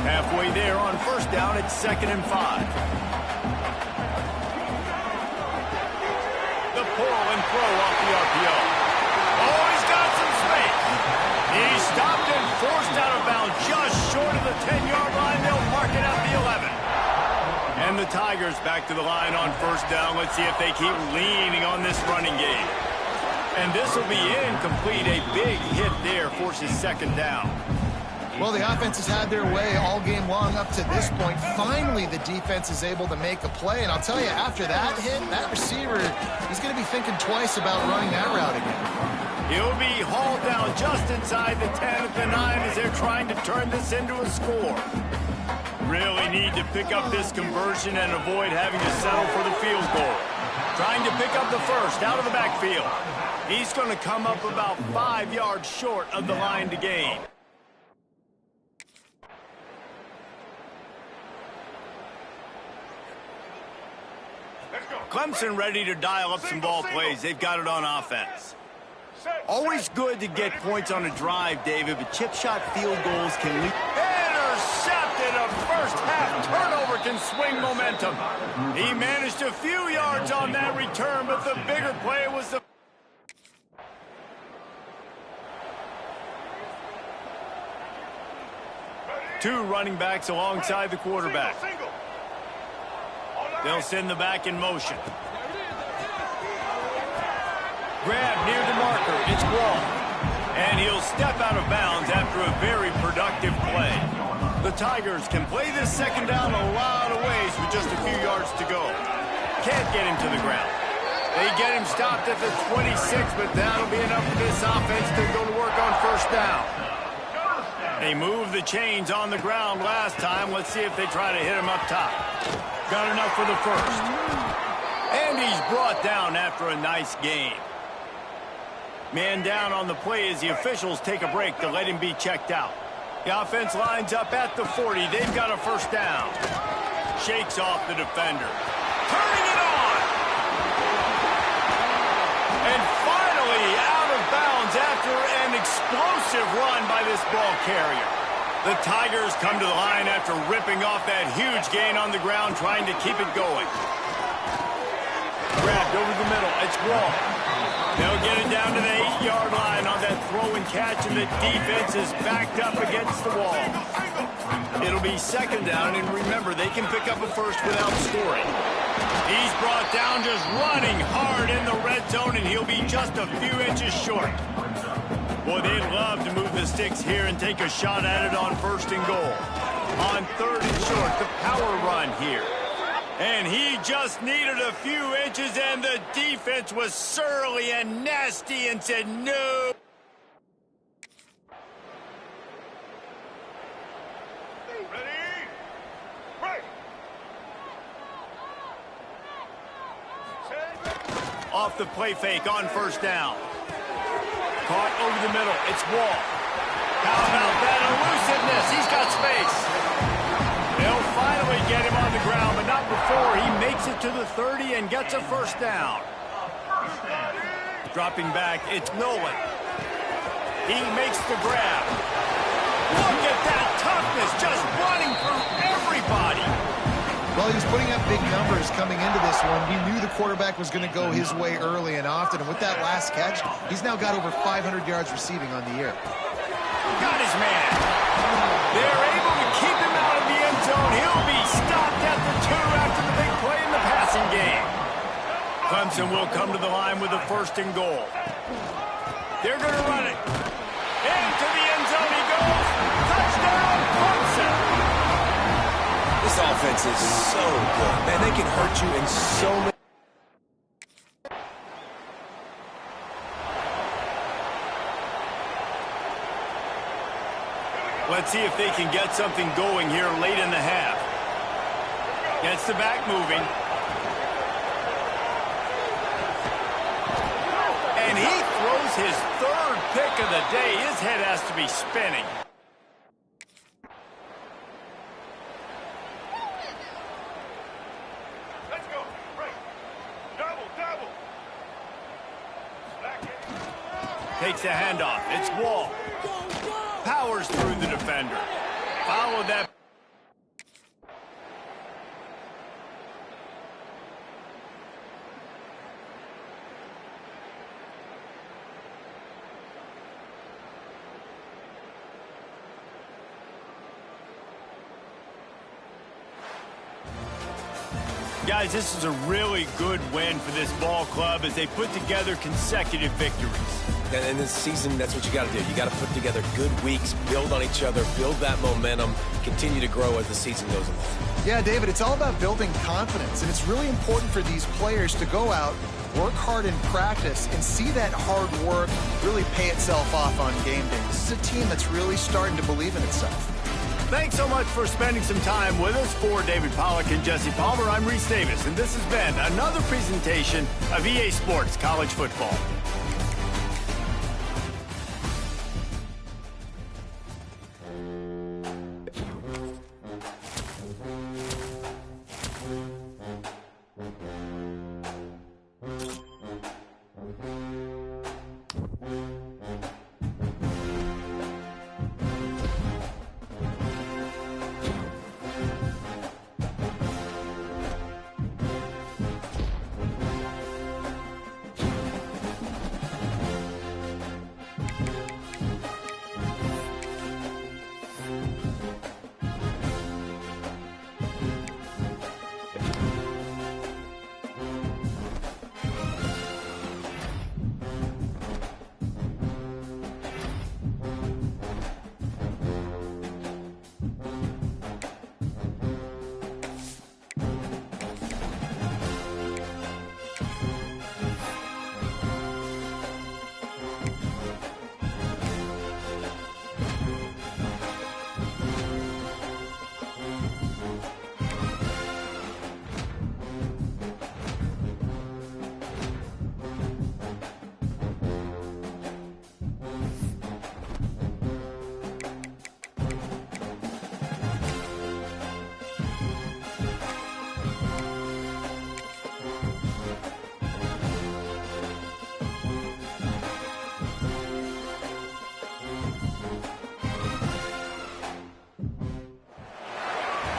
Halfway there on first down, it's 2nd and 5. The pull and throw off the RPO. Oh, he's got some space. He's stopped and forced out of bounds just short of the 10-yard line. They'll mark it at the 11. And the Tigers back to the line on first down. Let's see if they keep leaning on this running game. And this will be incomplete. A big hit there forces 2nd down. Well, the offense has had their way all game long up to this point. Finally, the defense is able to make a play. And I'll tell you, after that hit, that receiver, he's going to be thinking twice about running that route again. He'll be hauled down just inside the 10 at the 9 as they're trying to turn this into a score. Really need to pick up this conversion and avoid having to settle for the field goal. Trying to pick up the first out of the backfield. He's going to come up about 5 yards short of the line to gain. Clemson ready to dial up some ball plays. They've got it on offense. Always good to get points on a drive, David, but chip shot field goals can lead. Intercepted! A first half turnover can swing momentum. He managed a few yards on that return, but the bigger play was the... Two running backs alongside the quarterback. They'll send the back in motion. Grab near the marker. It's Wall. And he'll step out of bounds after a very productive play. The Tigers can play this second down a lot of ways with just a few yards to go. Can't get him to the ground. They get him stopped at the 26, but that'll be enough for this offense to go to work on first down. They moved the chains on the ground last time. Let's see if they try to hit him up top. Got enough for the first. And he's brought down after a nice game. Man down on the play as the officials take a break to let him be checked out. The offense lines up at the 40. They've got a first down. Shakes off the defender. Turning it on! And finally out of bounds after an explosive run by this ball carrier. The Tigers come to the line after ripping off that huge gain on the ground, trying to keep it going. Grabbed over the middle. It's Wall. They'll get it down to the 8-yard line on that throw and catch, and the defense is backed up against the wall. It'll be second down, and remember, they can pick up a first without scoring. He's brought down just running hard in the red zone, and he'll be just a few inches short. Boy, they'd love to move the sticks here and take a shot at it on first and goal. On third and short, the power run here. And he just needed a few inches, and the defense was surly and nasty and said no. Ready? Break. Off the play fake on first down. Caught over the middle. It's Wall. How about that elusiveness? He's got space. They'll finally get him on the ground, but not before he makes it to the 30 and gets a first down. Dropping back, it's Nolan. He makes the grab. Look at that toughness, just running through everybody. Well, he was putting up big numbers coming into this one. We knew the quarterback was going to go his way early and often, and with that last catch, he's now got over 500 yards receiving on the year. Got his man. They're able to keep him out of the end zone. He'll be stopped at the 2 after the big play in the passing game. Clemson will come to the line with a first and goal. They're going to run it. Into the end zone he goes. Touchdown, Clemson. This offense is so good. Man, they can hurt you in so many... Let's see if they can get something going here late in the half. Gets the back moving. And he throws his third pick of the day. His head has to be spinning. Let's go. Break. Double. Takes the handoff. It's Wall. Powers through the defender. Follow that. Guys, this is a really good win for this ball club as they put together consecutive victories. And in this season, that's what you got to do. You got to put together good weeks, build on each other, build that momentum, continue to grow as the season goes along. Yeah, David, it's all about building confidence, and it's really important for these players to go out, work hard in practice, and see that hard work really pay itself off on game day. This is a team that's really starting to believe in itself. Thanks so much for spending some time with us. For David Pollack and Jesse Palmer, I'm Reese Davis, and this has been another presentation of EA Sports College Football.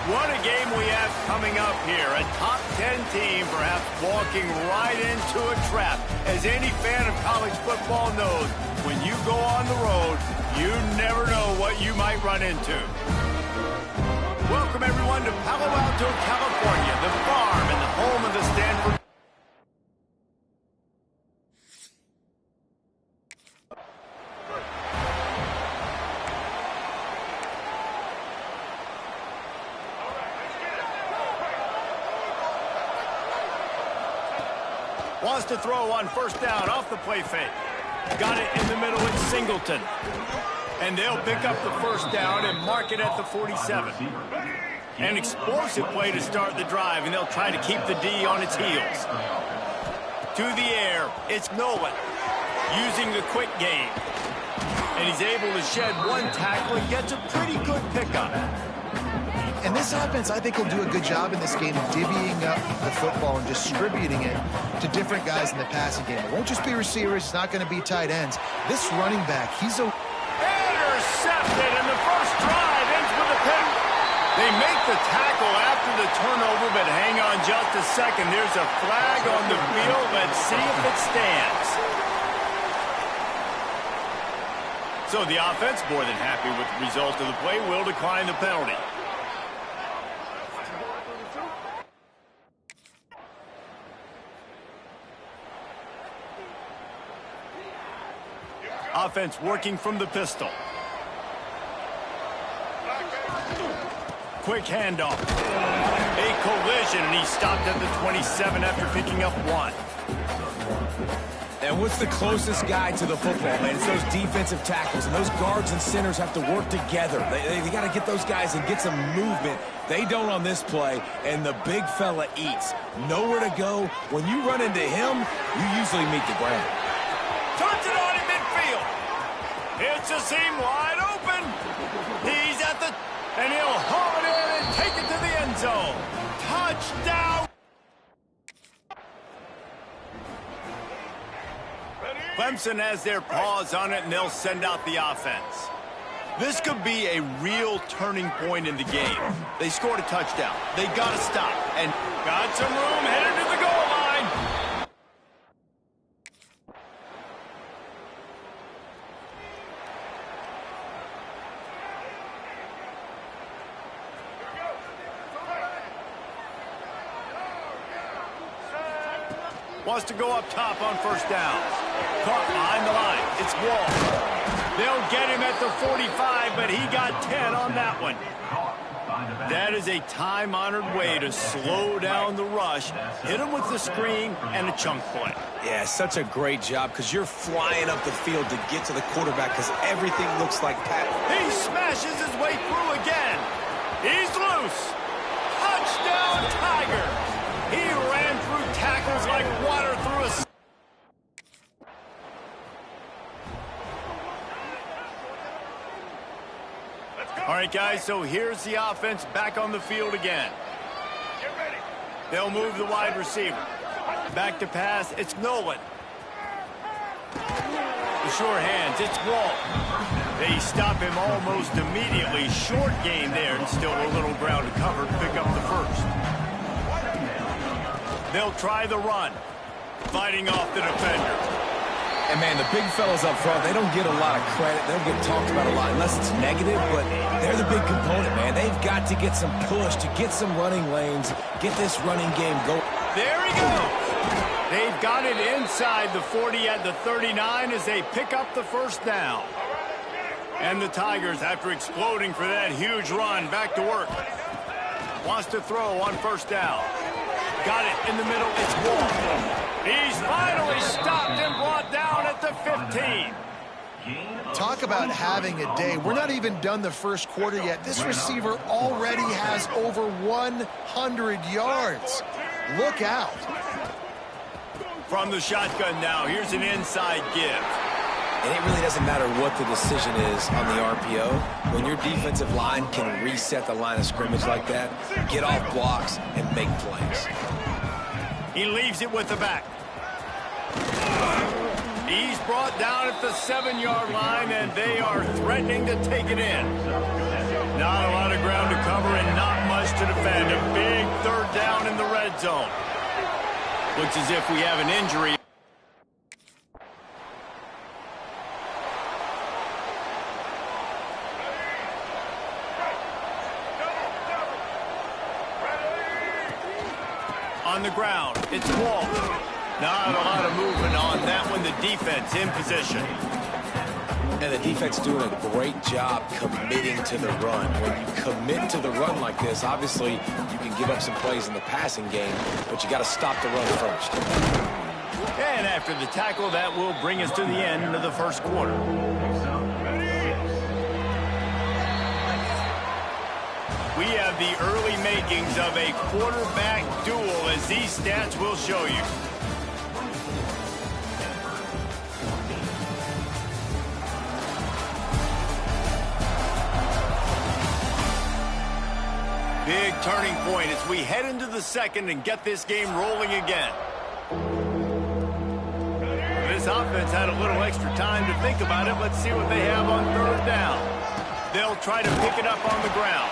What a game we have coming up here. A top 10 team perhaps walking right into a trap. As any fan of college football knows, when you go on the road, you never know what you might run into. Welcome everyone to Palo Alto, California, the farm and the home of the Stanford. Wants to throw on first down off the play fake. Got it in the middle with Singleton. And they'll pick up the first down and mark it at the 47. An explosive play to start the drive, and they'll try to keep the D on its heels. To the air, it's Nolan using the quick game. And he's able to shed one tackle and gets a pretty good pickup. And this offense, I think, will do a good job in this game divvying up the football and distributing it to different guys in the passing game. It won't just be receivers. It's not going to be tight ends. This running back, he's a... Intercepted, and the first drive ends with a pick. They make the tackle after the turnover, but hang on just a second. There's a flag on the field. Let's see if it stands. So the offense, more than happy with the result of the play, will decline the penalty. Offense working from the pistol. Quick handoff. A collision, and he stopped at the 27 after picking up one. And what's the closest guy to the football, man? It's those defensive tackles, and those guards and centers have to work together. They got to get those guys and get some movement. They don't on this play, and the big fella eats. Nowhere to go. When you run into him, you usually meet the ground. Turns it on in midfield. It's a seam wide open. He's at the... and he'll haul it in and take it to the end zone. Touchdown. Clemson has their paws on it, and they'll send out the offense. This could be a real turning point in the game. They scored a touchdown. They got to stop. And got some room headed to the goal line. Wants to go up top on first down. Caught behind the line. It's Wall. They'll get him at the 45, but he got 10 on that one. That is a time-honored way to slow down the rush, hit him with the screen, and a chunk play. Yeah, such a great job because you're flying up the field to get to the quarterback because everything looks like Pat. He smashes his way through again. He's loose. Touchdown, Tigers. He ran through tackles like water through a... All right, guys, so here's the offense back on the field again. Get ready. They'll move the wide receiver. Back to pass, it's Nolan. The short hands, it's Wall. They stop him almost immediately. Short gain there, and still a little ground to cover to pick up the first. They'll try the run, fighting off the defender. And, man, the big fellas up front, they don't get a lot of credit. They don't get talked about a lot unless it's negative, but they're the big component, man. They've got to get some push, to get some running lanes, get this running game going. There he goes. They've got it inside the 40 at the 39 as they pick up the first down. And the Tigers, after exploding for that huge run, back to work. Wants to throw on first down. Got it in the middle. It's Wall. He's finally stopped and brought down at the 15. Talk about having a day. We're not even done the first quarter yet. This receiver already has over 100 yards. Look out. From the shotgun now, here's an inside give. And it really doesn't matter what the decision is on the RPO. When your defensive line can reset the line of scrimmage like that, get off blocks and make plays. He leaves it with the back. He's brought down at the 7-yard line, and they are threatening to take it in. Not a lot of ground to cover and not much to defend. A big third down in the red zone. Looks as if we have an injury. On the ground, it's Wall. Not a lot of movement on that one. The defense in position. And the defense doing a great job committing to the run. When you commit to the run like this, obviously you can give up some plays in the passing game, but you got to stop the run first. And after the tackle, that will bring us to the end of the first quarter. We have the early makings of a quarterback duel, as these stats will show you. Big turning point as we head into the second and get this game rolling again. This offense had a little extra time to think about it. Let's see what they have on third down. They'll try to pick it up on the ground.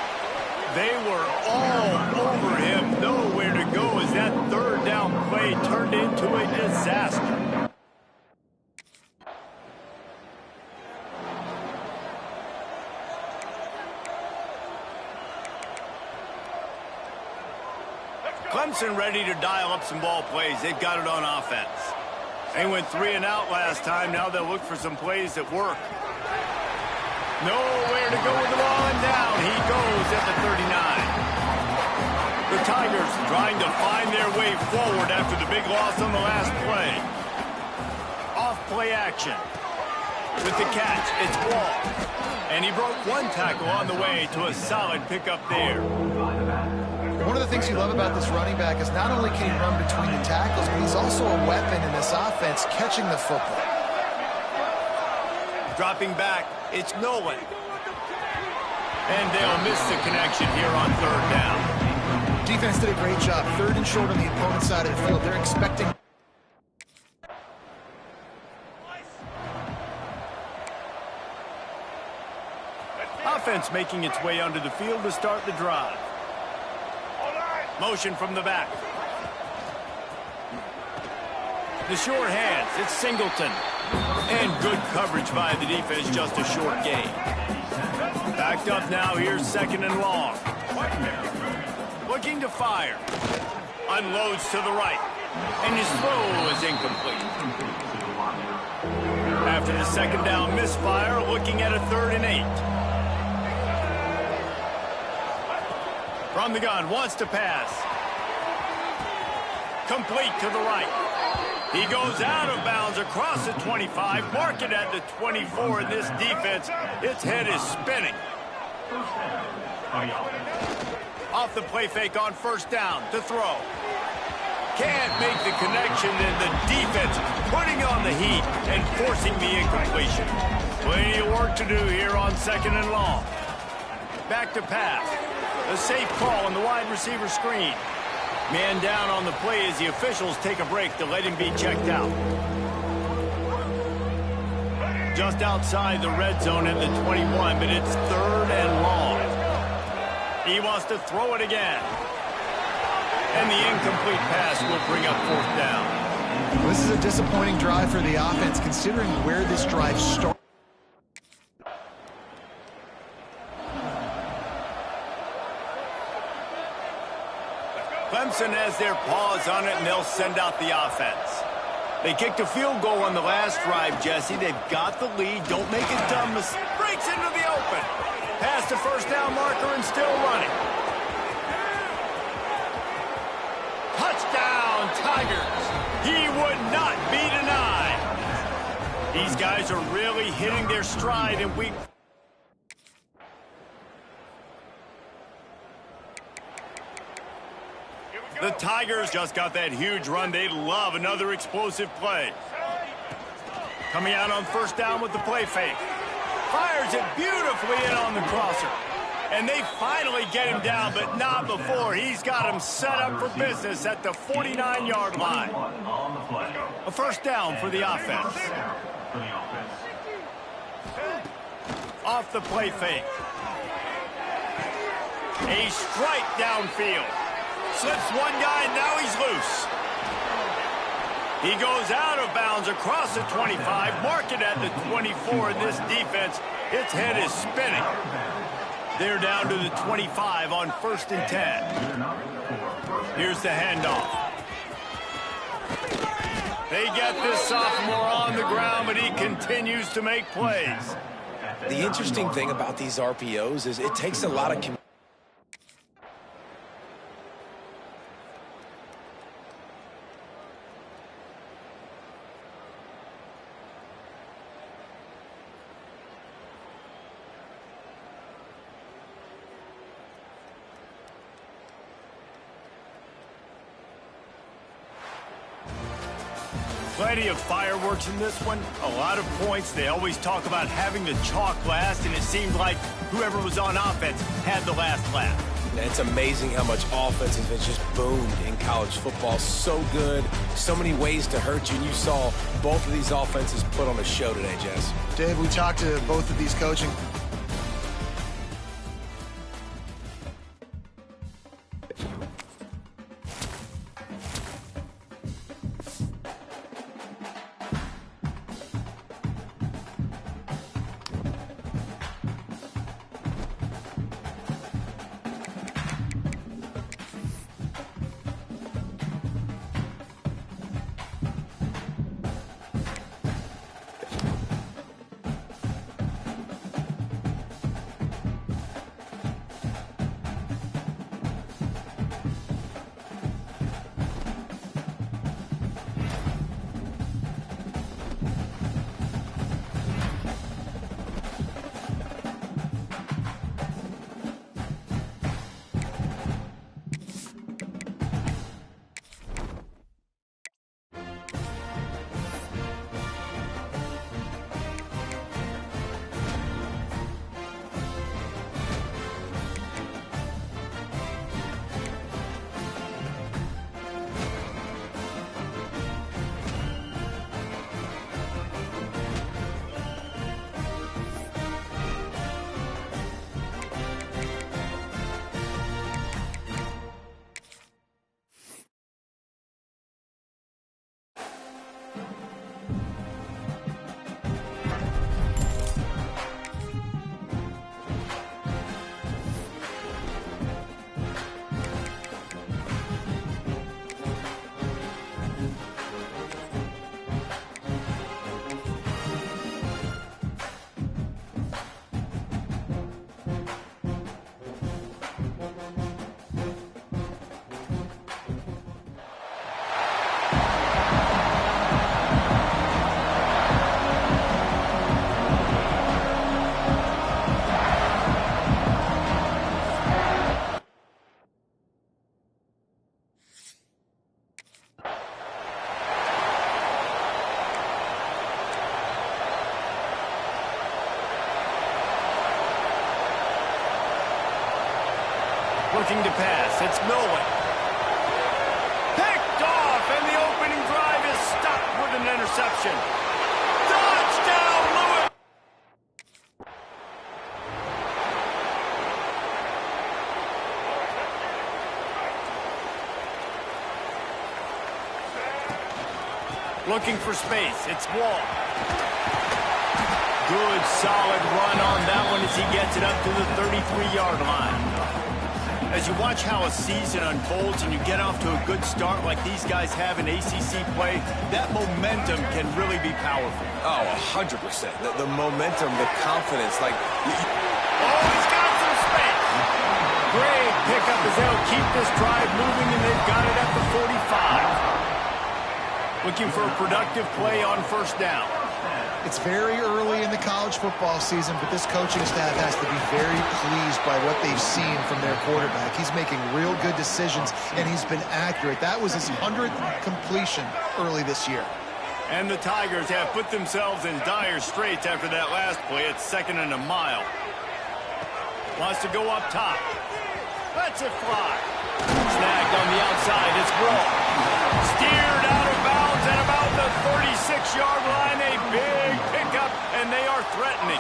They were all over him, nowhere to go as that third down play turned into a disaster. Clemson ready to dial up some ball plays. They've got it on offense. They went 3 and out last time. Now they'll look for some plays that work. Nowhere to go with the ball, and down he goes at the 39. The Tigers trying to find their way forward after the big loss on the last play. Off play action. With the catch, it's Wall. And he broke one tackle on the way to a solid pickup there. One of the things you love about this running back is not only can he run between the tackles, but he's also a weapon in this offense catching the football. Dropping back, it's Nolan. And they'll miss the connection here on third down. Defense did a great job. Third and short on the opponent's side of the field. They're expecting... Offense making its way onto the field to start the drive. Motion from the back. The short hands, it's Singleton. And good coverage by the defense, just a short gain. Backed up now, here's second and long. Looking to fire. Unloads to the right. And his throw is incomplete. After the second down misfire, looking at a 3rd and 8. From the gun, wants to pass. Complete to the right. He goes out of bounds across the 25, mark it at the 24, and this defense, its head is spinning. Off the play fake on 1st down to throw. Can't make the connection, and the defense putting on the heat and forcing the incompletion. Plenty of work to do here on 2nd and long. Back to pass. A safe call on the wide receiver screen. Man down on the play as the officials take a break to let him be checked out. Just outside the red zone at the 21, but it's 3rd and long. He wants to throw it again. And the incomplete pass will bring up 4th down. This is a disappointing drive for the offense, considering where this drive started. Clemson has their paws on it, and they'll send out the offense. They kicked a field goal on the last drive, Jesse. They've got the lead. Don't make a dumb mistake. Breaks into the open. Past the 1st down marker and still running. Touchdown, Tigers. He would not be denied. These guys are really hitting their stride, and the Tigers just got that huge run. They love another explosive play. Coming out on 1st down with the play fake. Fires it beautifully in on the crosser. And they finally get him down, but not before. He's got him set up for business at the 49-yard line. A 1st down for the offense. Off the play fake. A strike downfield. Slips one guy, and now he's loose. He goes out of bounds across the 25, mark it at the 24, and this defense, its head is spinning. They're down to the 25 on 1st and 10. Here's the handoff. They get this sophomore on the ground, but he continues to make plays. The interesting thing about these RPOs is it takes a lot of Plenty of fireworks in this one. A lot of points. They always talk about having the chalk last, and it seemed like whoever was on offense had the last laugh. And it's amazing how much offense has just boomed in college football. So good. So many ways to hurt you. And you saw both of these offenses put on a show today, Jess. Dave, we talked to both of these coaching. Looking to pass. It's Milwin. Picked off, and the opening drive is stopped with an interception. Touchdown, Lewis! Looking for space. It's Wall. Good, solid run on that one as he gets it up to the 33-yard line. As you watch how a season unfolds and you get off to a good start like these guys have in ACC play, that momentum can really be powerful. Oh, 100%. The momentum, the confidence, like... Oh, he's got some space. Great pickup as they'll keep this drive moving, and they've got it at the 45. Looking for a productive play on first down. It's very early in the college football season, but this coaching staff has to be very pleased by what they've seen from their quarterback. He's making real good decisions, and he's been accurate. That was his 100th completion early this year. And the Tigers have put themselves in dire straits after that last play. It's 2nd and a mile. Wants to go up top. Lets it fly. Snagged on the outside. It's Grohl. Steered out of bounds at about the 36-yard line. A big pickup, and they are threatening.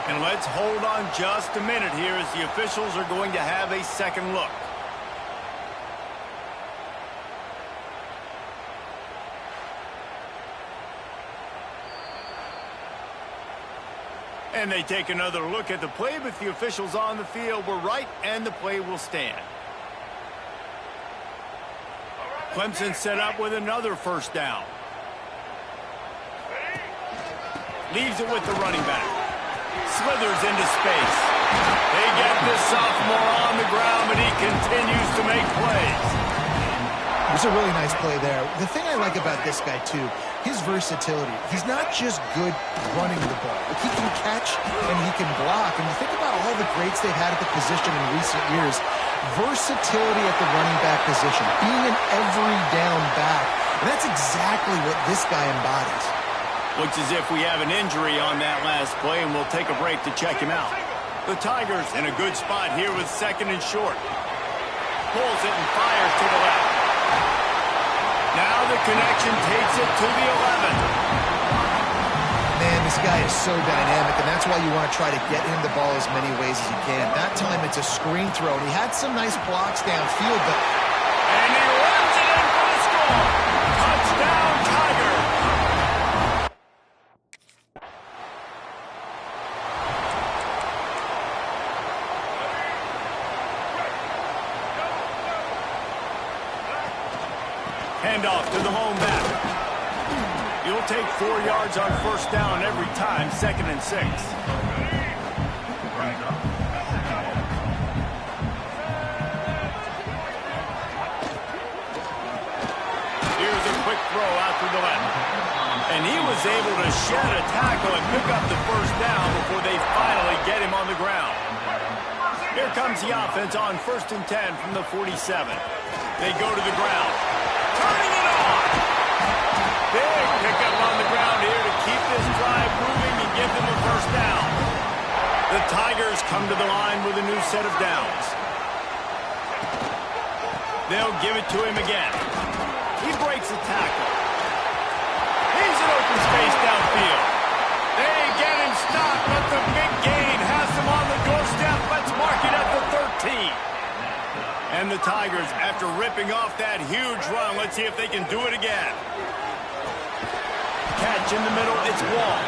And let's hold on just a minute here as the officials are going to have a second look. And they take another look at the play, but the officials on the field were right, and the play will stand. Clemson set up with another first down. Leaves it with the running back. Slithers into space. They get this sophomore on the ground, but he continues to make plays. It was a really nice play there. The thing I like about this guy, too, his versatility. He's not just good running the ball. Like, he can catch and he can block. And you think about all the greats they've had at the position in recent years. Versatility at the running back position. Being an every down back. And that's exactly what this guy embodies. Looks as if we have an injury on that last play, and we'll take a break to check him out. The Tigers in a good spot here with 2nd and short. Pulls it and fires to the left. Now the connection takes it to the 11. Man, this guy is so dynamic, and that's why you want to try to get him the ball as many ways as you can. That time it's a screen throw, and he had some nice blocks downfield, but... And he runs it in for the score! Touchdown, Tiger! Handoff to the lone back. You'll take 4 yards on first down every time, 2nd and 6. Here's a quick throw out to the left. And he was able to shed a tackle and pick up the first down before they finally get him on the ground. Here comes the offense on 1st and 10 from the 47. They go to the ground. Turning it on. Big pickup on the ground here to keep this drive moving and give them a first down. The Tigers come to the line with a new set of downs. They'll give it to him again. He breaks a tackle. He's in open space downfield. They get him stopped, but the big gain has him on the doorstep. Let's mark it at the 13. And the Tigers, after ripping off that huge run, let's see if they can do it again. Catch in the middle, it's Wall.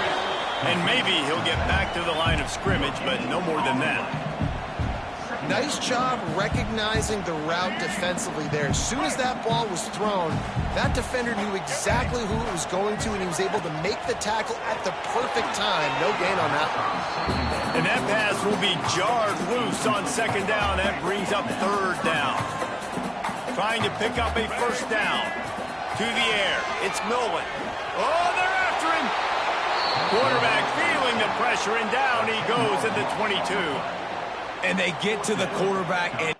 And maybe he'll get back to the line of scrimmage, but no more than that. Nice job recognizing the route defensively there. As soon as that ball was thrown, that defender knew exactly who it was going to, and he was able to make the tackle at the perfect time. No gain on that one. And that pass will be jarred loose on 2nd down. That brings up 3rd down. Trying to pick up a first down. To the air. It's Milwin. Oh, they're after him. Quarterback feeling the pressure, and down he goes at the 22. And they get to the quarterback and...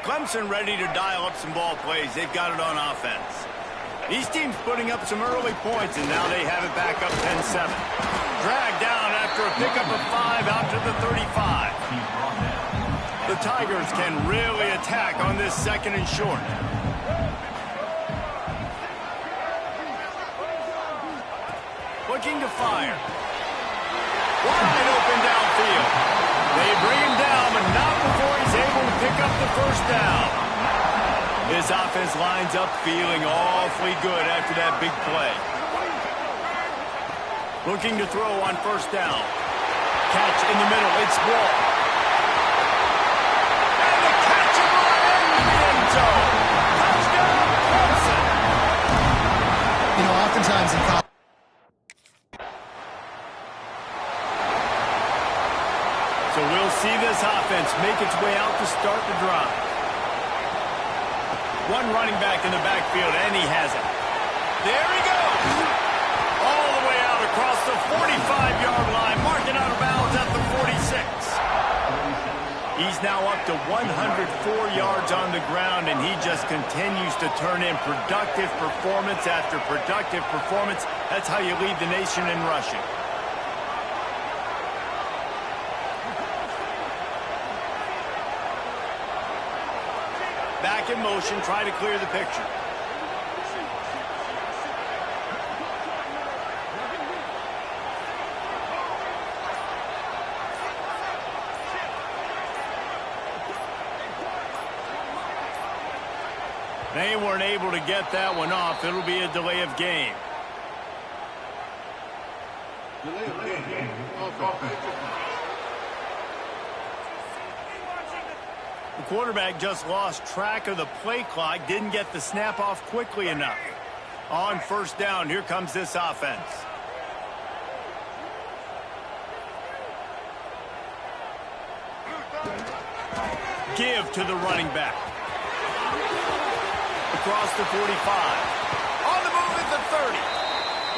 Clemson ready to dial up some ball plays. They've got it on offense. These teams putting up some early points, and now they have it back up 10-7. Dragged down after a pickup of 5 out to the 35. The Tigers can really attack on this second and short. Looking to fire. Wide open downfield. They bring him down, but not before he's able to pick up the first down. This offense lines up feeling awfully good after that big play. Looking to throw on first down. Catch in the middle. It's Wall. And the catch and run into the end zone. Touchdown, Clemson. You know, oftentimes in college, so we'll see this offense make its way out to start the drive. One running back in the backfield, and he has it. There he goes. All the way out across the 45-yard line, marking out of bounds at the 46. He's now up to 104 yards on the ground, and he just continues to turn in productive performance after productive performance. That's how you lead the nation in rushing. Back in motion, try to clear the picture. They weren't able to get that one off. It'll be a delay of game. The quarterback just lost track of the play clock, didn't get the snap off quickly enough. On first down, here comes this offense. Give to the running back. Across the 45. On the move at the 30.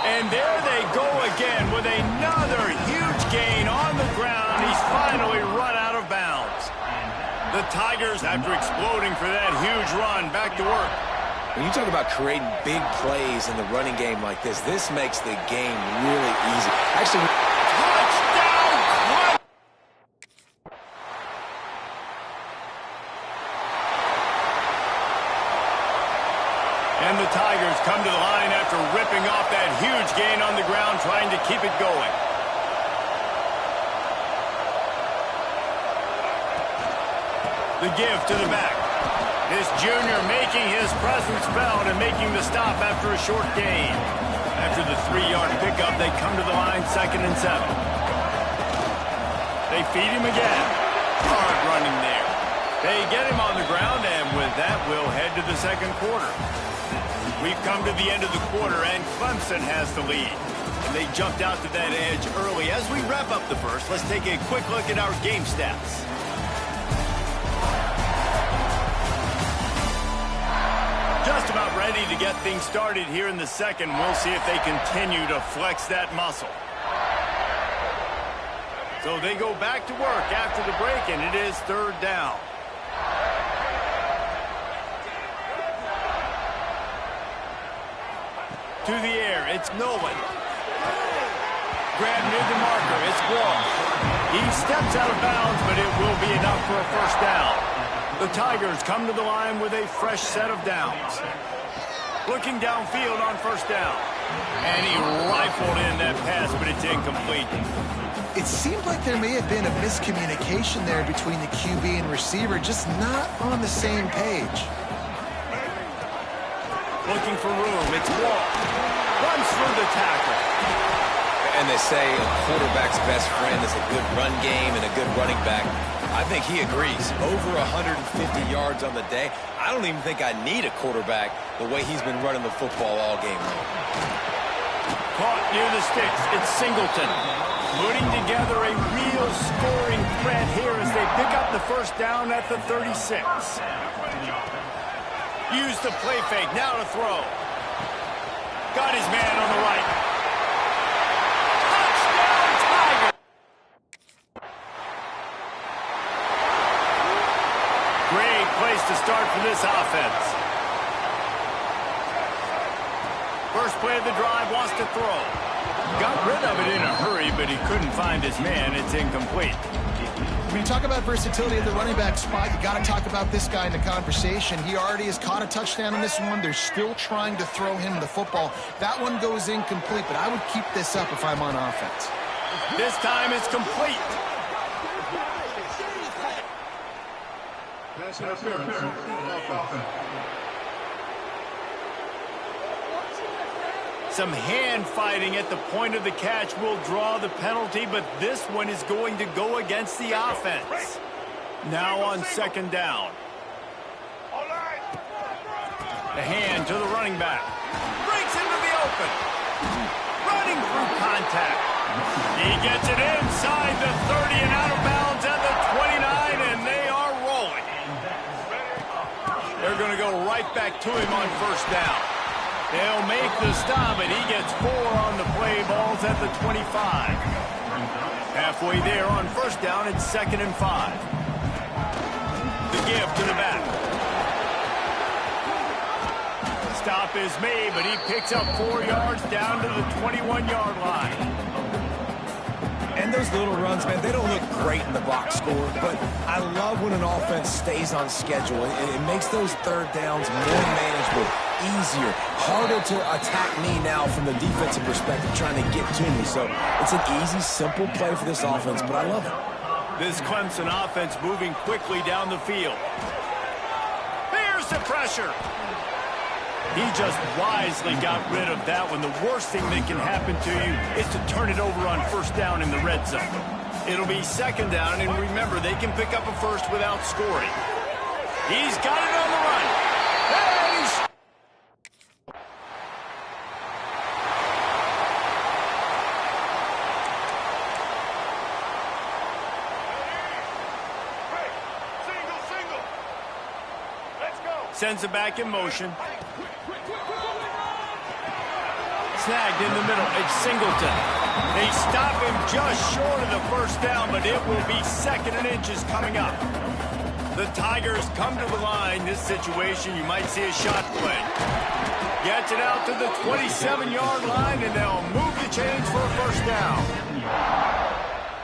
And there they go again with another huge gain on the ground. He's finally run out of bounds. The Tigers, after exploding for that huge run, back to work. When you talk about creating big plays in the running game like this makes the game really easy. Actually, touchdown! And the Tigers come to the line after ripping off that huge gain on the ground, trying to keep it going. The give to the back. This junior making his presence felt and making the stop after a short gain. After the 3-yard pickup, they come to the line 2nd and 7. They feed him again. Hard running there. They get him on the ground, and with that, we'll head to the second quarter. We've come to the end of the quarter, and Clemson has the lead. And they jumped out to that edge early. As we wrap up the first, let's take a quick look at our game stats. Just about ready to get things started here in the second. We'll see if they continue to flex that muscle. So they go back to work after the break, and it is 3rd down. To the air, it's Nolan. Grabbed near the marker, it's Wall. He steps out of bounds, but it will be enough for a first down. The Tigers come to the line with a fresh set of downs. Looking downfield on first down. And he rifled in that pass, but it's incomplete. it seemed like there may have been a miscommunication there between the QB and receiver, just not on the same page. Looking for room, it's Wall. Runs through the tackle. And they say a quarterback's best friend is a good run game and a good running back. I think he agrees. Over 150 yards on the day. I don't even think I need a quarterback the way he's been running the football all game long. Caught near the sticks. It's Singleton. Putting together a real scoring threat here as they pick up the first down at the 36. Use the play fake. Now to throw. Got his man on the right. Touchdown, Tiger! Great place to start for this offense. First play of the drive, wants to throw. Got rid of it in a hurry, but he couldn't find his man. It's incomplete. When you talk about versatility at the running back spot, you got to talk about this guy in the conversation. He already has caught a touchdown in this one. They're still trying to throw him the football. That one goes incomplete, but I would keep this up if I'm on offense. This time it's complete. Pass interference. Offense. Some hand fighting at the point of the catch will draw the penalty, but this one is going to go against the offense. Now on second down. The hand to the running back. Breaks into the open. Running through contact. He gets it inside the 30 and out of bounds at the 29, and they are rolling. They're going to go right back to him on first down. They'll make the stop, and he gets 4 on the play. Balls at the 25. Halfway there on first down, it's 2nd and 5. The give to the back. Stop is made, but he picks up 4 yards down to the 21-yard line. And those little runs, man, they don't look great in the box score, but I love when an offense stays on schedule. It makes those third downs more manageable, easier, harder to attack me now from the defensive perspective, trying to get to me. So it's an easy, simple play for this offense, but I love it. This Clemson offense moving quickly down the field. Here's the pressure. He just wisely got rid of that one. The worst thing that can happen to you is to turn it over on first down in the red zone. It'll be second down, and remember, they can pick up a first without scoring. He's got it on the run. And he's... Single. Let's go. Sends it back in motion. Snagged in the middle. It's Singleton. They stop him just short of the first down, but it will be 2nd and inches coming up. The Tigers come to the line. This situation, you might see a shot play. Gets it out to the 27-yard line, and they'll move the chains for a first down.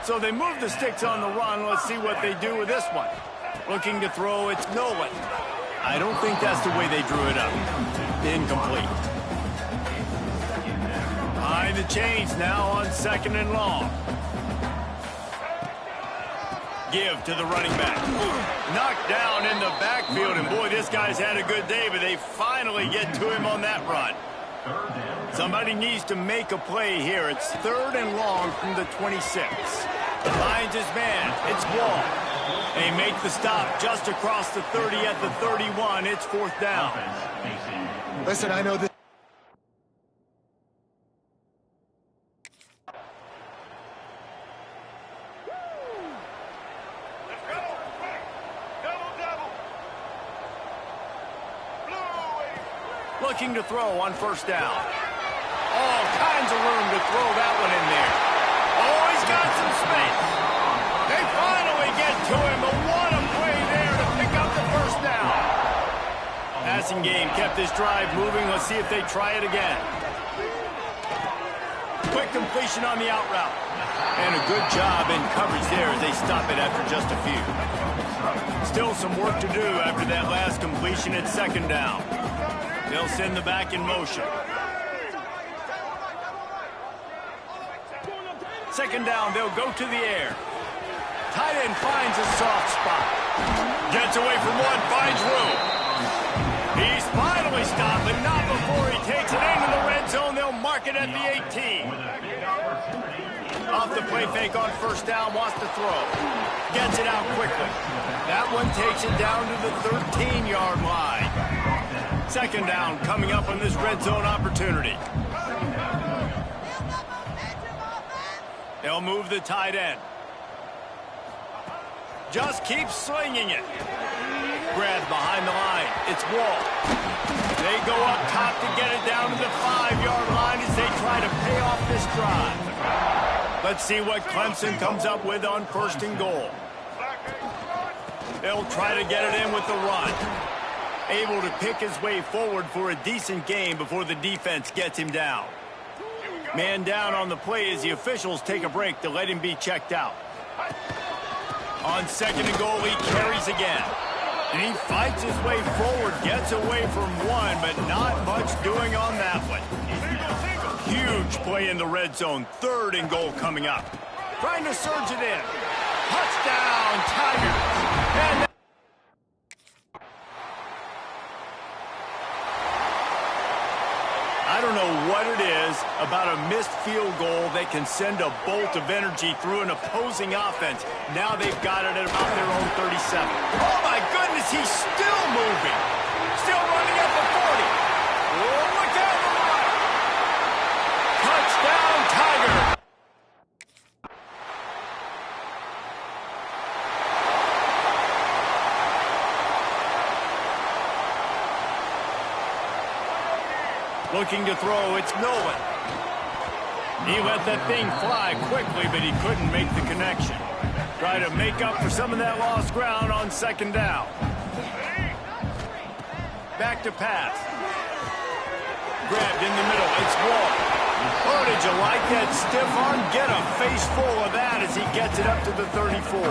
So they move the sticks on the run. Let's see what they do with this one. Looking to throw, it's Nolan. I don't think that's the way they drew it up. Incomplete. Behind the chains now on 2nd and long. Give to the running back. Knocked down in the backfield, and boy, this guy's had a good day, but they finally get to him on that run. Somebody needs to make a play here. It's 3rd and long from the 26. Finds his man. It's Wall. They make the stop just across the 30 at the 31. It's 4th down. Listen, I know this. Looking to throw on first down. All kinds of room to throw that one in there. Oh, he's got some space. They finally get to him, but what a play there to pick up the first down. Passing game kept this drive moving. Let's see if they try it again. Quick completion on the out route. And a good job in coverage there as they stop it after just a few. Still some work to do after that last completion at 2nd down. They'll send the back in motion. 2nd down, they'll go to the air. Tight end finds a soft spot. Gets away from one, finds room. He's finally stopped, but not before he takes it into the red zone. They'll mark it at the 18. Off the play fake on first down, wants to throw. Gets it out quickly. That one takes it down to the 13-yard line. 2nd down coming up on this red zone opportunity. They'll move the tight end. Just keep slinging it. Grabbed behind the line. It's Wall. They go up top to get it down to the 5-yard line as they try to pay off this drive. Let's see what Clemson comes up with on 1st and goal. They'll try to get it in with the run. able to pick his way forward for a decent game before the defense gets him down. Man down on the play as the officials take a break to let him be checked out. On second and goal, he carries again. And he fights his way forward, gets away from one, but not much doing on that one. Huge play in the red zone. Third and goal coming up. Trying to surge it in. Touchdown, Tigers. And I don't know what it is about a missed field goal that can send a bolt of energy through an opposing offense. Now they've got it at about their own 37. Oh, my goodness, he's still moving. Still running up the 40. Oh, look out the line. Touchdown, Tiger. Looking to throw, it's Nolan. He let that thing fly quickly, but he couldn't make the connection. Try to make up for some of that lost ground on second down. Back to pass. Grabbed in the middle, it's Wall. Oh, did you like that stiff arm? Get a face full of that as he gets it up to the 34.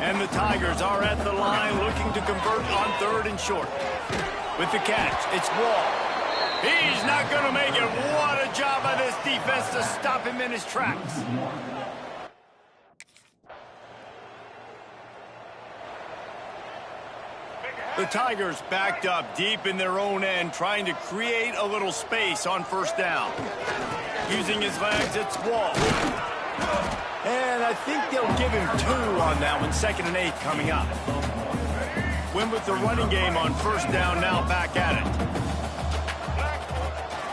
And the Tigers are at the line looking to convert on third and short. With the catch, it's Wall. He's not going to make it. What a job by this defense to stop him in his tracks. The Tigers backed up deep in their own end, trying to create a little space on first down. Using his legs, it's Wall. And I think they'll give him 2 on that one. 2nd and 8 coming up. Win with the running game on first down, now back at it.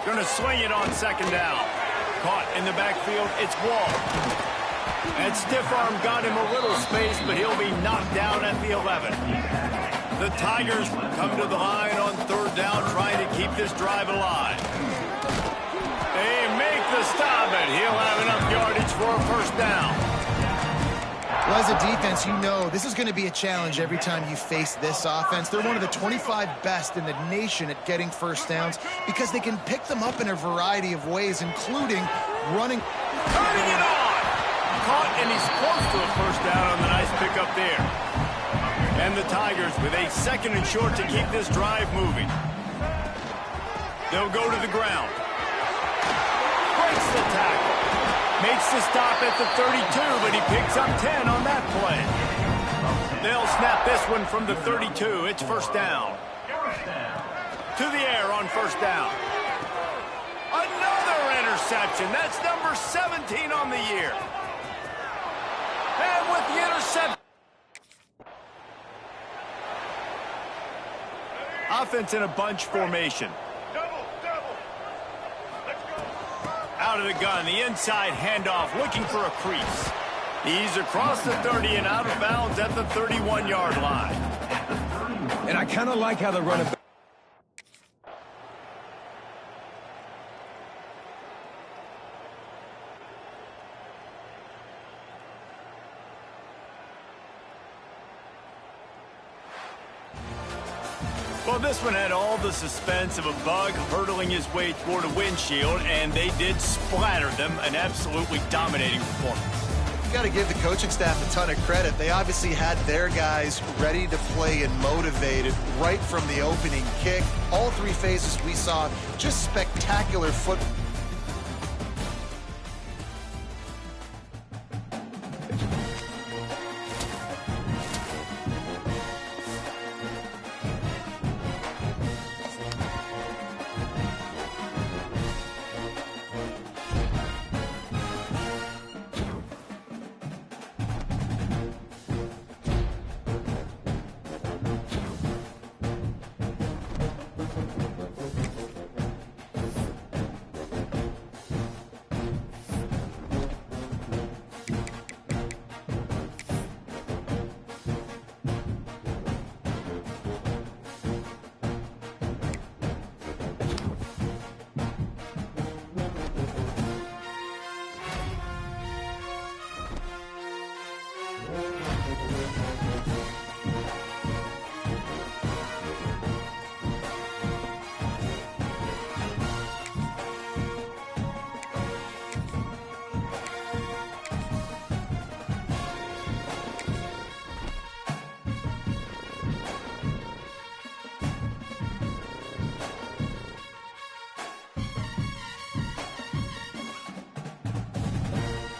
Going to swing it on second down. Caught in the backfield, it's Wall. That stiff arm got him a little space, but he'll be knocked down at the 11. The Tigers come to the line on third down, trying to keep this drive alive. They make the stop, and he'll have enough yardage for a first down. Well, as a defense, you know this is going to be a challenge every time you face this offense. They're one of the 25 best in the nation at getting first downs because they can pick them up in a variety of ways, including running. Turning it on! Caught, and he's close to a first down on the nice pickup there. And the Tigers with a 2nd and short to keep this drive moving. They'll go to the ground. Breaks the tackle. Makes the stop at the 32, but he picks up 10 on that play. They'll snap this one from the 32. It's first down. To the air on first down. Another interception. That's number 17 on the year. And with the interception. Offense in a bunch formation. Out of the gun, the inside handoff, looking for a crease. He's across the 30 and out of bounds at the 31-yard line. And I kind of like how they're running back. Well, this one had all the suspense of a bug hurtling his way toward a windshield, and they did splatter them. An absolutely dominating performance. You've got to give the coaching staff a ton of credit. They obviously had their guys ready to play and motivated right from the opening kick. All 3 phases we saw just spectacular football.